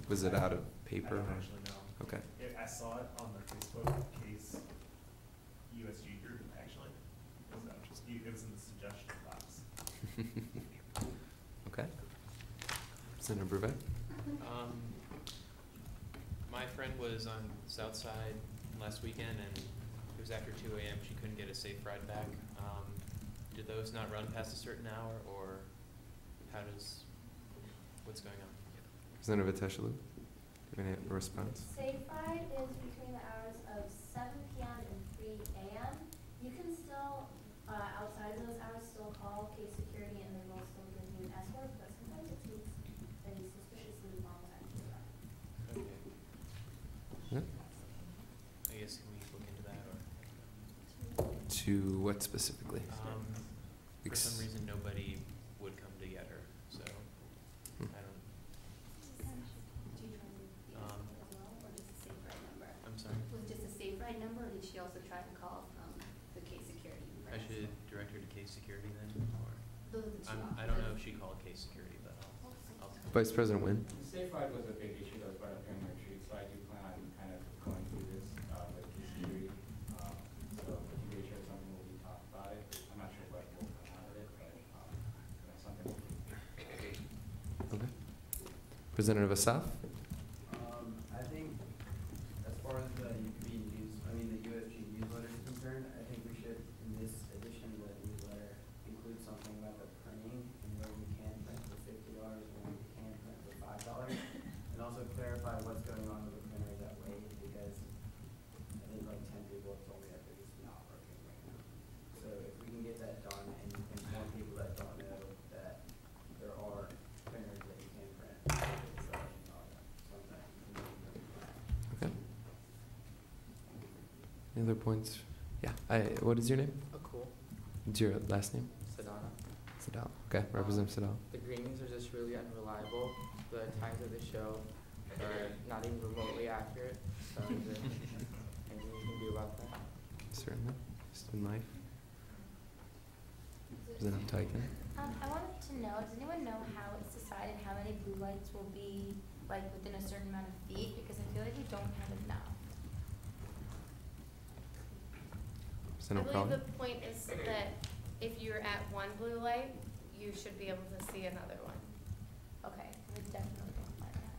Was it out of paper? I don't actually know. Okay. I saw it on the Facebook case USG group, actually. It was in the suggestion box. Okay. Representative Brevet. My friend was on South Side last weekend, and it was after 2 a.m. She couldn't get a safe ride back. Do those not run past a certain hour, or what's going on? Representative Eteshelu. Do you have a response? Safe ride is between the hours of 7 p.m. and 3 a.m. You can still, outside of those hours, still call case security and they will still give you an escort, but sometimes it takes a suspiciously long time to run. Okay. Yeah. I guess can we look into that, or? To what specifically? For some reason, nobody would come to get her, so I don't. I'm sorry. Was it just a safe ride number, or did she also try to call the case security? I should direct her to case security then, or? Those are the two I don't know if she called case security, but I'll. Vice President Nguyen. The safe ride was a big issue that was brought up during my retreat, so I do plan on kind of going through this with case security. So I'm pretty sure something will be talked about it. I'm not sure what will come out of it, but that's something. Okay. Representative Asaf? I think as far as the the USG newsletter is concerned, I think we should, in this edition of the newsletter, include something about the printing and where we can print for $50 and where we can print for $5, and also clarify what's going on with the printers at Wade, because I think like 10 people have told me that they're just not working right now. So if we can get that done and inform people that don't know that there are printers that you can print, it's something. Okay. Any other points? Yeah. What is your name? Cool. What's your last name? Sedana. Sadal. Okay. Representative Sadal. The greetings are just really unreliable. The times of the show are not even remotely accurate. So is there anything you can do about that? Certainly. Student life. Representative Teichen. I wanted to know, does anyone know how it's decided how many blue lights will be like within a certain amount of feet? Because I feel like we don't have enough. I believe the point is that if you're at one blue light, you should be able to see another one. Okay, we definitely don't find that.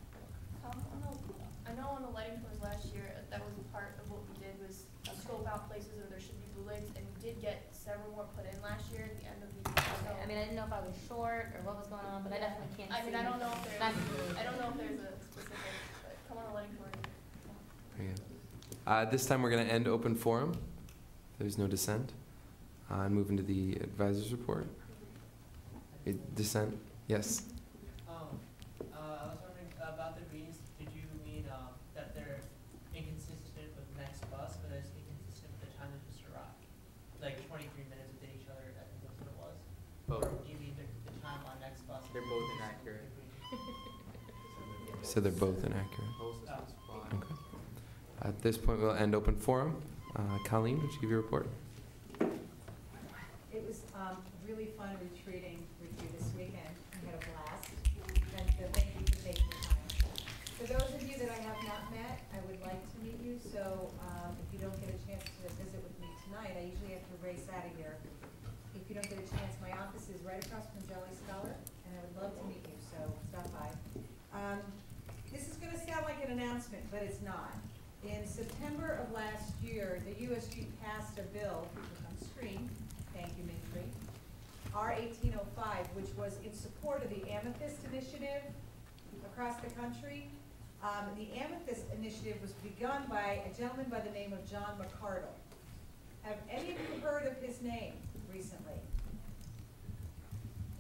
I know on the lighting tours last year, that was part of what we did was scope out places where there should be blue lights, and we did get several more put in last year at the end of the year. Okay, I mean, I didn't know if I was short or what was going on, but I definitely can't see. I mean, I don't know if Not there's, blue. I don't know if there's a specific, but come on a lighting tour. Very good. This time we're going to end open forum. There's no dissent. And move into the advisor's report. Dissent? Yes. I was wondering about the greetings. Did you mean that they're inconsistent with next bus, or that's inconsistent with the time they just arrived? Like 23 minutes within each other, I think that's what it was? Both. Or do you mean the time on next bus? They're both inaccurate. So they're both inaccurate. Both systems fly. Okay. At this point, we'll end open forum. Colleen, would you give your report? It was really fun retreating with you this weekend. We had a blast, and so thank you for taking the time. For those of you that I have not met, I would like to meet you, so if you don't get a chance to visit with me tonight, I usually have to race out of here. If you don't get a chance, my office is right across from Jelly Scholar, and I would love to meet you, so stop by. This is going to sound like an announcement, but it's not. In September of last year, the USG passed a bill, which is on screen, thank you, Minfrey, R-1805, which was in support of the Amethyst Initiative across the country. The Amethyst Initiative was begun by a gentleman by the name of John McCardle. Have any of you heard of his name recently?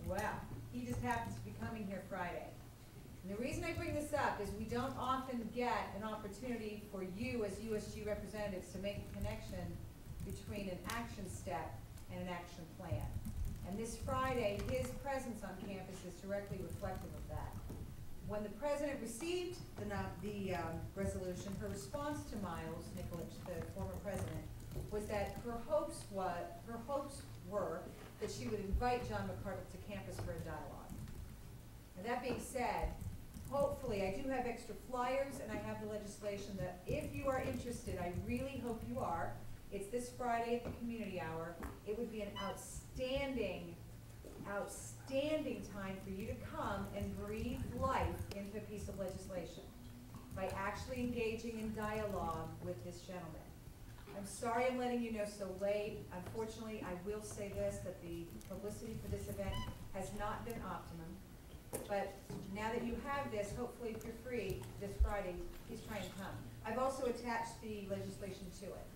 Well, he just happens to be coming here Friday. And the reason I bring this up is we don't often get an opportunity for you as USG representatives to make a connection between an action step and an action plan. And this Friday, his presence on campus is directly reflective of that. When the president received the resolution, her response to Miles Nikolic, the former president, was that her hopes were that she would invite John McCardle to campus for a dialogue. Now that being said, hopefully, I do have extra flyers and I have the legislation that if you are interested, I really hope you are, it's this Friday at the community hour. It would be an outstanding time for you to come and breathe life into a piece of legislation by actually engaging in dialogue with this gentleman. I'm sorry I'm letting you know so late. Unfortunately, I will say this, that the publicity for this event has not been optimum. But now that you have this, hopefully if you're free this Friday, please try and come. I've also attached the legislation to it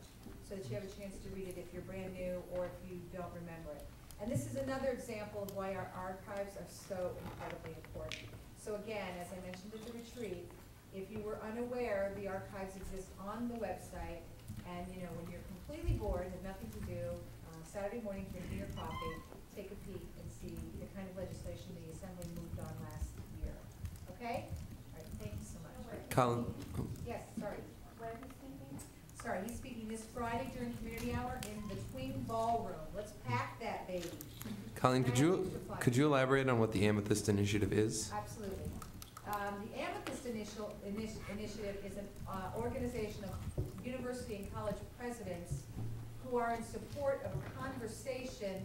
so that you have a chance to read it if you're brand new or if you don't remember it. And this is another example of why our archives are so incredibly important. So again, as I mentioned at the retreat, if you were unaware, the archives exist on the website. And when you're completely bored, have nothing to do, Saturday morning drinking your coffee, take a peek and see the kind of legislation the Assembly moved on last year. Okay? All right, thank you so much. Colin. Yes, sorry. Where is he speaking? Sorry, he's speaking this Friday during community hour in the Twin Ballroom. Let's pack that baby. Colleen, could you elaborate on what the Amethyst Initiative is? Absolutely. The Amethyst Initiative is an organization of university and college presidents who are in support of a conversation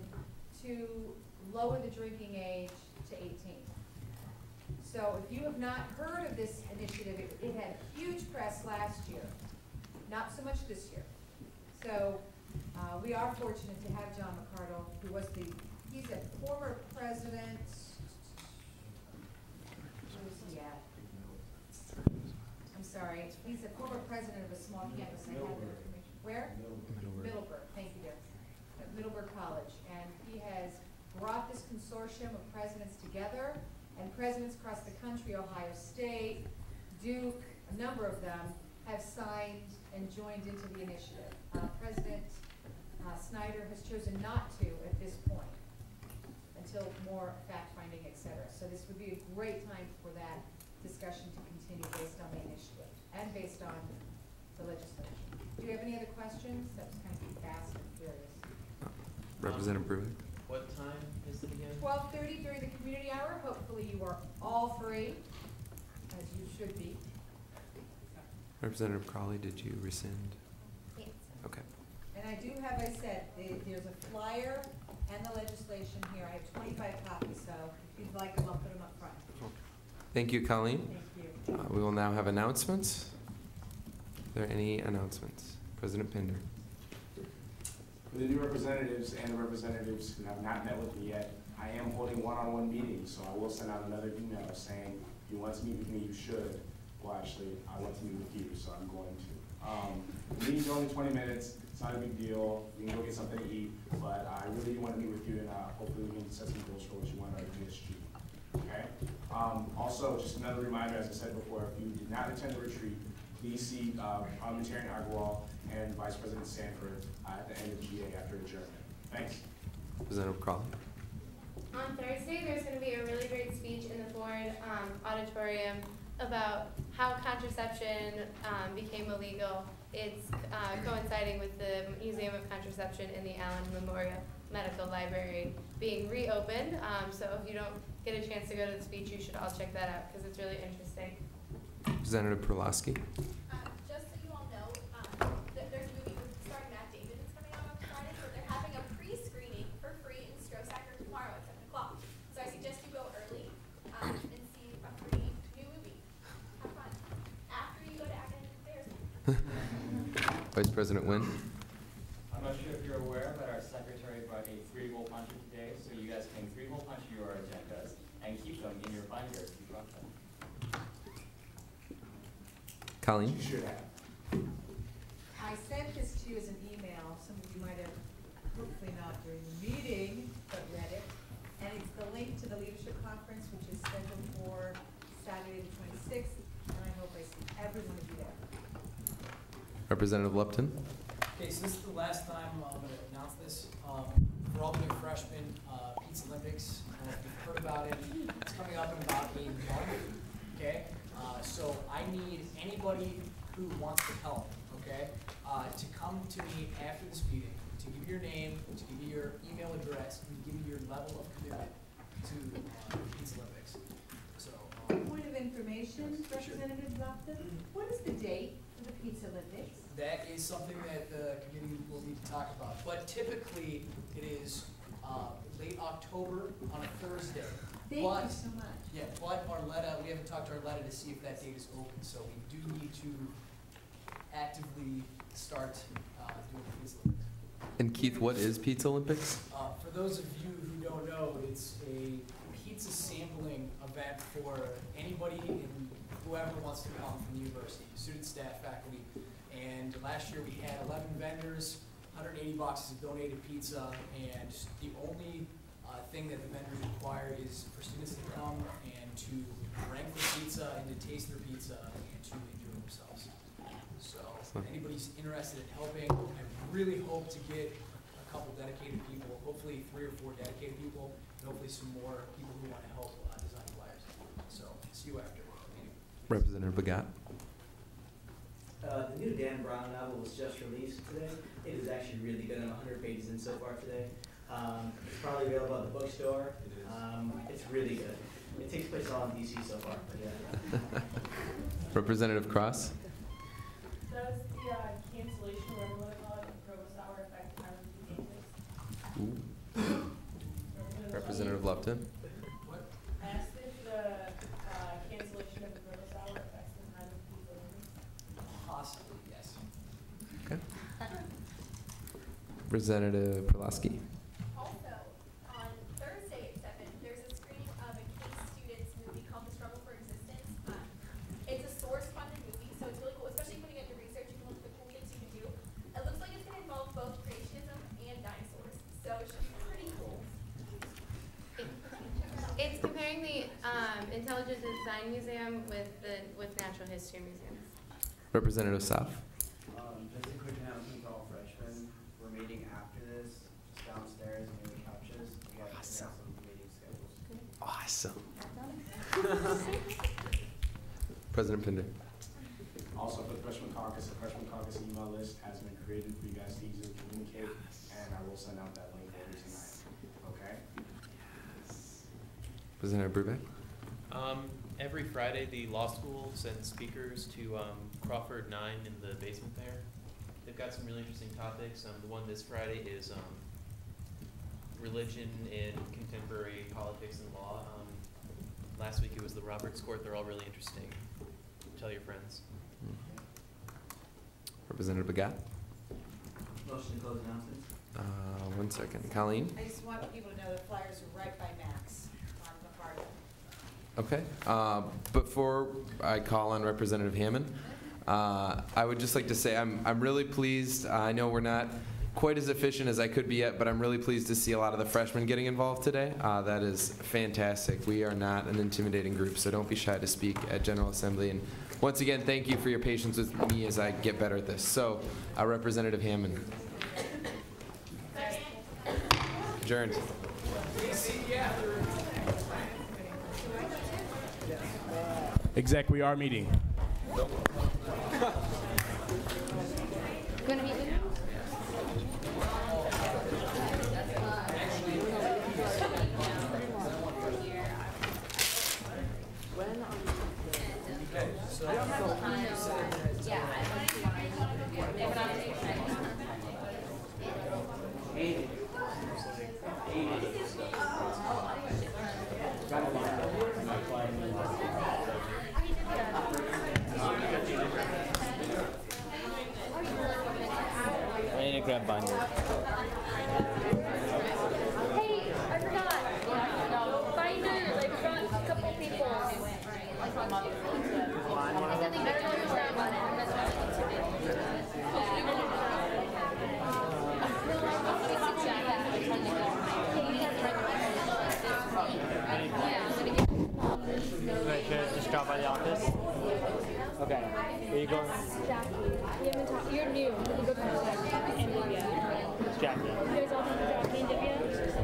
to lower the drinking age to 18. So So if you have not heard of this initiative, it had huge press last year, not so much this year. So we are fortunate to have John McCardle, who was he's a former president, where is he at? I'm sorry, he's a former president of a small campus. I have the information. Where? Middleburg, thank you, dear. At Middleburg College. And he has brought this consortium of presidents together, and presidents across the country, Ohio State, Duke, a number of them, have signed and joined into the initiative. President Snyder has chosen not to at this point until more fact-finding, et cetera. So this would be a great time for that discussion to continue based on the initiative and based on the legislation. Do you have any other questions? That was kind of fast and furious. Representative Bruin. What time is it again? 12:30 during the community hour. Hopefully you are all free, as you should be. Representative Crawley, did you rescind? Yes. Okay. And I do have, I said, there's a flyer and the legislation here. I have 25 copies, so if you'd like them, I'll put them up front. Thank you, Colleen. Thank you. We will now have announcements. Are there any announcements? President Pinder. For the new representatives and the representatives who have not met with me yet, I am holding one-on-one meetings, so I will send out another email saying, if you want to meet with me, you should. Well, actually, I want to meet with you, so I'm going to. The meeting's only 20 minutes. It's not a big deal. We can go get something to eat, but I really do want to meet with you, and hopefully we can set some goals for what you want out of ESG. Okay? Also, just another reminder, as I said before, if you did not attend the retreat, please see Parliamentarian Agarwal and Vice President Sanford at the end of GA after adjournment. Thanks. Representative Crawley. On Thursday, there's going to be a really great speech in the Ford auditorium about how contraception became illegal. It's coinciding with the Museum of Contraception in the Allen Memorial Medical Library being reopened. So if you don't get a chance to go to the speech, you should all check that out because it's really interesting. Representative Perlowski. Just so you all know, there's a movie starring Matt Damon that's coming out on Friday, so they're having a pre-screening for free in Strosacker tomorrow at 7 o'clock. So I suggest you go early and see a free new movie. Have fun. After you go to academic affairs. Vice President Nguyen. I'm not sure if you're aware, but our secretary brought a 3-hole puncher today, so you guys can 3-hole punch your agendas and keep them in your binder if you brought them. Colleen. You should have. I sent this to you as an email. Some of you might have, hopefully not during the meeting, but read it. And it's the link to the leadership conference, which is scheduled for Saturday the 26th. And I hope I see everyone of you there. Representative Lupton. Okay, so this is the last time I'm going to announce this. For all the new freshmen, Pizza Olympics, if you've heard about it, it's coming up in about a month, okay? So I need anybody who wants to help, okay, to come to me after this meeting, to give you your name, to give you your email address, and to give you your level of commitment to Pizza Olympics. So, Point of information, Representative Lupton, what is the date for the Pizza Olympics? that is something that the committee will need to talk about. But typically, it is late October on a Thursday. Thank you so much. Yeah, but Arletta, we haven't talked to Arletta to see if that date is open, so we do need to actively start doing the Pizza Olympics. And Keith, what is Pizza Olympics? For those of you who don't know, it's a pizza sampling event for anybody and whoever wants to come from the university, students, staff, faculty. And last year we had 11 vendors, 180 boxes of donated pizza, and the only thing that the vendors require is for students to come and to rank the pizza and to taste their pizza and to enjoy themselves. So if anybody's interested in helping, I really hope to get a couple dedicated people, hopefully 3 or 4 dedicated people, and hopefully some more people who want to help design flyers. So see you after. Representative Bagat. The new Dan Brown novel was just released today. It is actually really good. I'm 100 pages in so far today. It's probably available at the bookstore. It's really good. It takes place all in DC so far, but yeah. Representative Cross. Does the cancellation, whatever you want to call it, of Provost Hour affect time of the campus? Representative Lupton. I asked if the Representative Pulaski. Also, on Thursday at 7, there's a screening of a Case Students movie called The Struggle for Existence. It's a source-funded movie, so it's really cool, especially when you get your research, you can look at the cool things you can do. It looks like it's going to involve both creationism and dinosaurs, so it should be pretty cool. It's comparing the Intelligent Design Museum with Natural History Museum. Representative Saf. Just a quick announcement to all freshmen. We're meeting after this, just downstairs in the couches. We got some meeting schedules. Awesome. President Pinder. Also for the freshman caucus, the freshman caucus email list has been created for you guys to easily communicate, and I will send out that link later tonight. Okay? Representative Brubeck. Every Friday, the law school sends speakers to Crawford 9 in the basement there. They've got some really interesting topics. The one this Friday is religion in contemporary politics and law. Last week it was the Roberts Court. They're all really interesting. Tell your friends. Representative Begat. Motion to close announcements. 1 second. Colleen. I just want people to know that flyers are right by Max on McCarty. Okay. Before I call on Representative Hammond, I would just like to say I'm really pleased. I know we're not quite as efficient as I could be yet, but I'm really pleased to see a lot of the freshmen getting involved today. That is fantastic. We are not an intimidating group, so don't be shy to speak at General Assembly. And once again, thank you for your patience with me as I get better at this. So, Representative Hammond. Adjourned. Exec, we are meeting. You want to meet with me? I need to grab binder. Hey, I forgot. Binder, like, from a couple people. Just drop by the office? Okay. Where you going? Jackie. We haven't talked. You're new. You can go talk to Jackie and Divya. Jackie. You guys all talk to Jackie and Divya?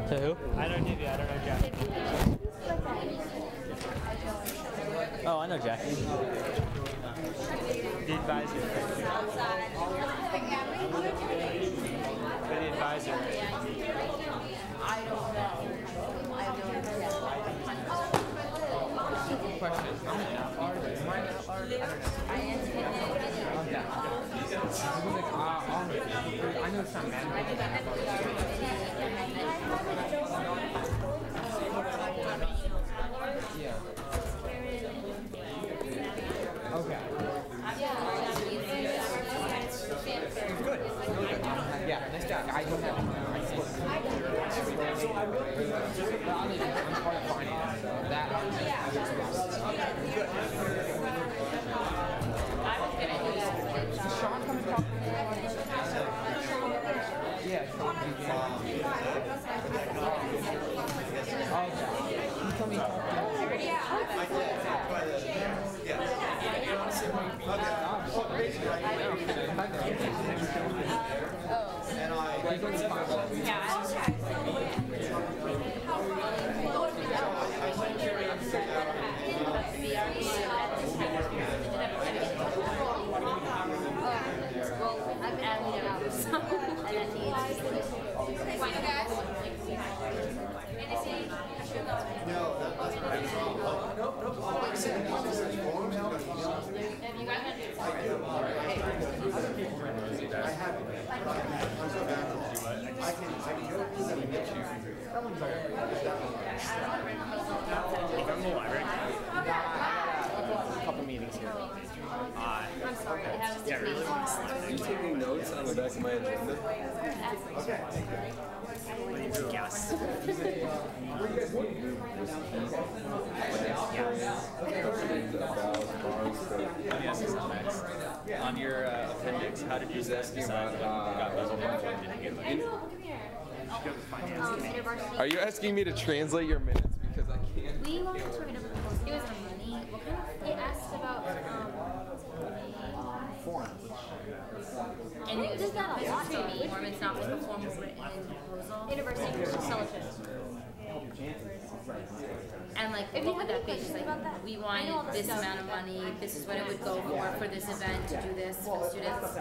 To who? I know Divya, I don't know Jackie. Oh, I know Jackie. The advisor. The advisor. I don't know. I have no idea. Question. How many are there? I know some Yeah. Okay. Good. Yeah, nice job. I don't have so I really I'm part of finance. That Is Sean coming to talk to me? Yeah, Sean. Okay. You told me to talk to A couple meetings here. I'm sorry, I have Yeah, really? Are you taking notes? That's on the back of my agenda. Yes. On your appendix, how did you decide what got puzzled and didn't get Are you asking me to translate your minutes because I can't? We wanted to write a proposal. It was on money. What kind of, it asked about, and it does that a lot to me. Form, it's not like a formal written proposal. University Fellowship. And like, what would that be? Just like, we wanted this amount of money, this is what it would go for this event, to do this for the students.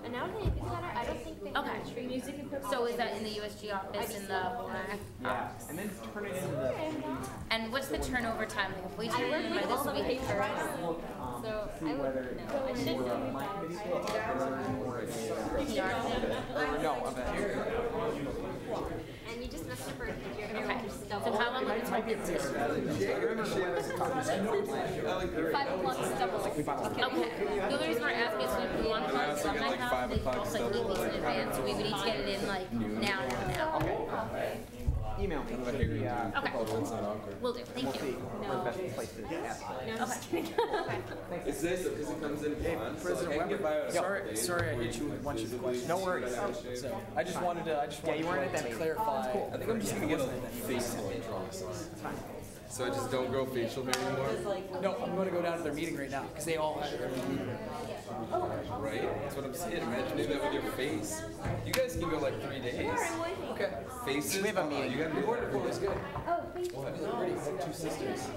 And now that I think about it, I don't think they have music equipment. So is that in the USG office in the black? Yeah, and then turn it into the. And what's the turnover time? Like, if we I work turn with by all this the week? papers. So I would know. I should No, I'm not. And you just messed up her. You're gonna Okay. So how long will it take? 5 o'clock double. Okay. The only reason we're asking is we want to also get like 5 o'clock like 8 weeks in advance, so we would need to get it in like now. Email me. Okay. Will do. Thank you. We're the best place to ask. It's nice though because it comes in fun. President Weber. Sorry, I hit you with a bunch of questions. No worries. So I just wanted to you weren't at that meeting. clarify. I think I'm just gonna get a facial process. So I just don't grow facial hair anymore. No, I'm going to go down to their meeting right now because they all have their meeting. Right? That's what I'm saying. Imagine doing that with your face. You guys can go like 3 days. Okay. Faces. We have a meeting. You got The order report was good. Oh, thank you. What? Pretty. 2 sisters.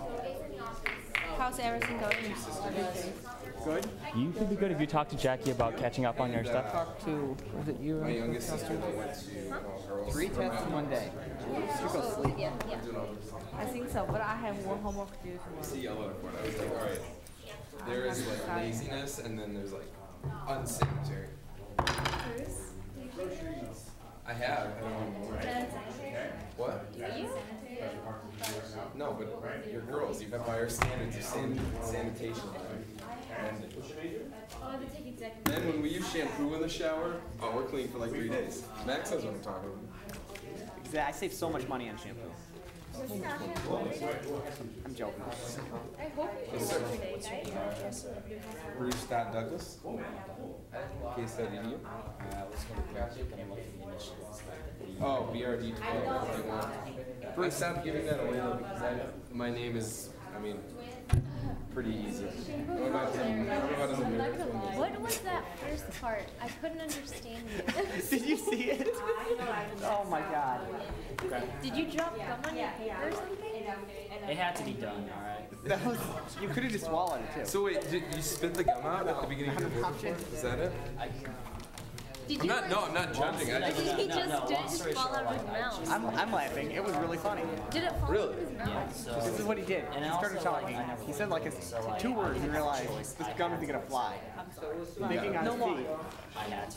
How's everything going? Good. You could be good if you talk to Jackie about catching up on your stuff. Talk to, was it you? My youngest sister went to girls. 3 tests in 1 day. You go sleep. Yeah. I think so, but I have more homework to do tomorrow. See yellow report. I was like, all right. There is like laziness, and then there's like unsanitary. I have. I don't know. What? No, but you're girls. You have higher standards of sanitation. Then when we use shampoo in the shower, oh, we're clean for like 3 days. Max knows what I'm talking about. Exactly. I save so much money on shampoo. I'm joking. I hope you Yes, sir. today, guys. Bruce Scott Douglas. Case study here. Oh, BRD 12. I stopped giving that away though because my name is, pretty easy. What about the American? What was that first part? I couldn't understand you. Did you see it? Oh my god. Did you drop gum on your paper or something? It had to be done, all right? That was, you could have just swallowed it too. So wait, did you spit the gum out at the beginning of your board report? Is that it? Did I'm not judging. I just, Did he just did it just fall out of his mouth? I'm laughing. It was really funny. Did it fall Really? out of his mouth? This is what he did. He started talking. He said like 2 words and realized this gum isn't gonna fly. Thinking on his feet.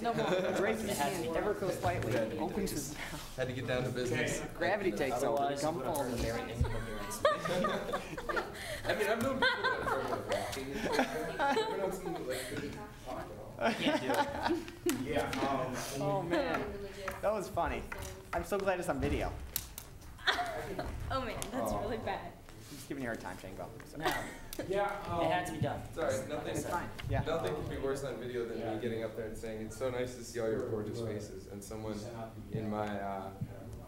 No more. Raises his hand ever so slightly, opens his mouth. had to get down to business. Gravity takes over. The gum falls in there. I've known people that have heard of Can't do it. Oh man, that was funny. I'm so glad it's on video. Oh man, that's really bad. I'm just giving you a hard time, Shango. No. It had to be done. Sorry, nothing. It's fine. Yeah. Nothing can be worse on video than me getting up there and saying, "It's so nice to see all your gorgeous faces." And someone in my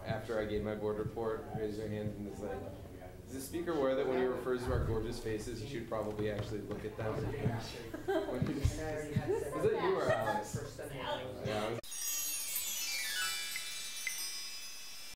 after I gave my board report raised their hand and was like, "Is the speaker aware that when he refers to our gorgeous faces, you should probably actually look at them?" Was it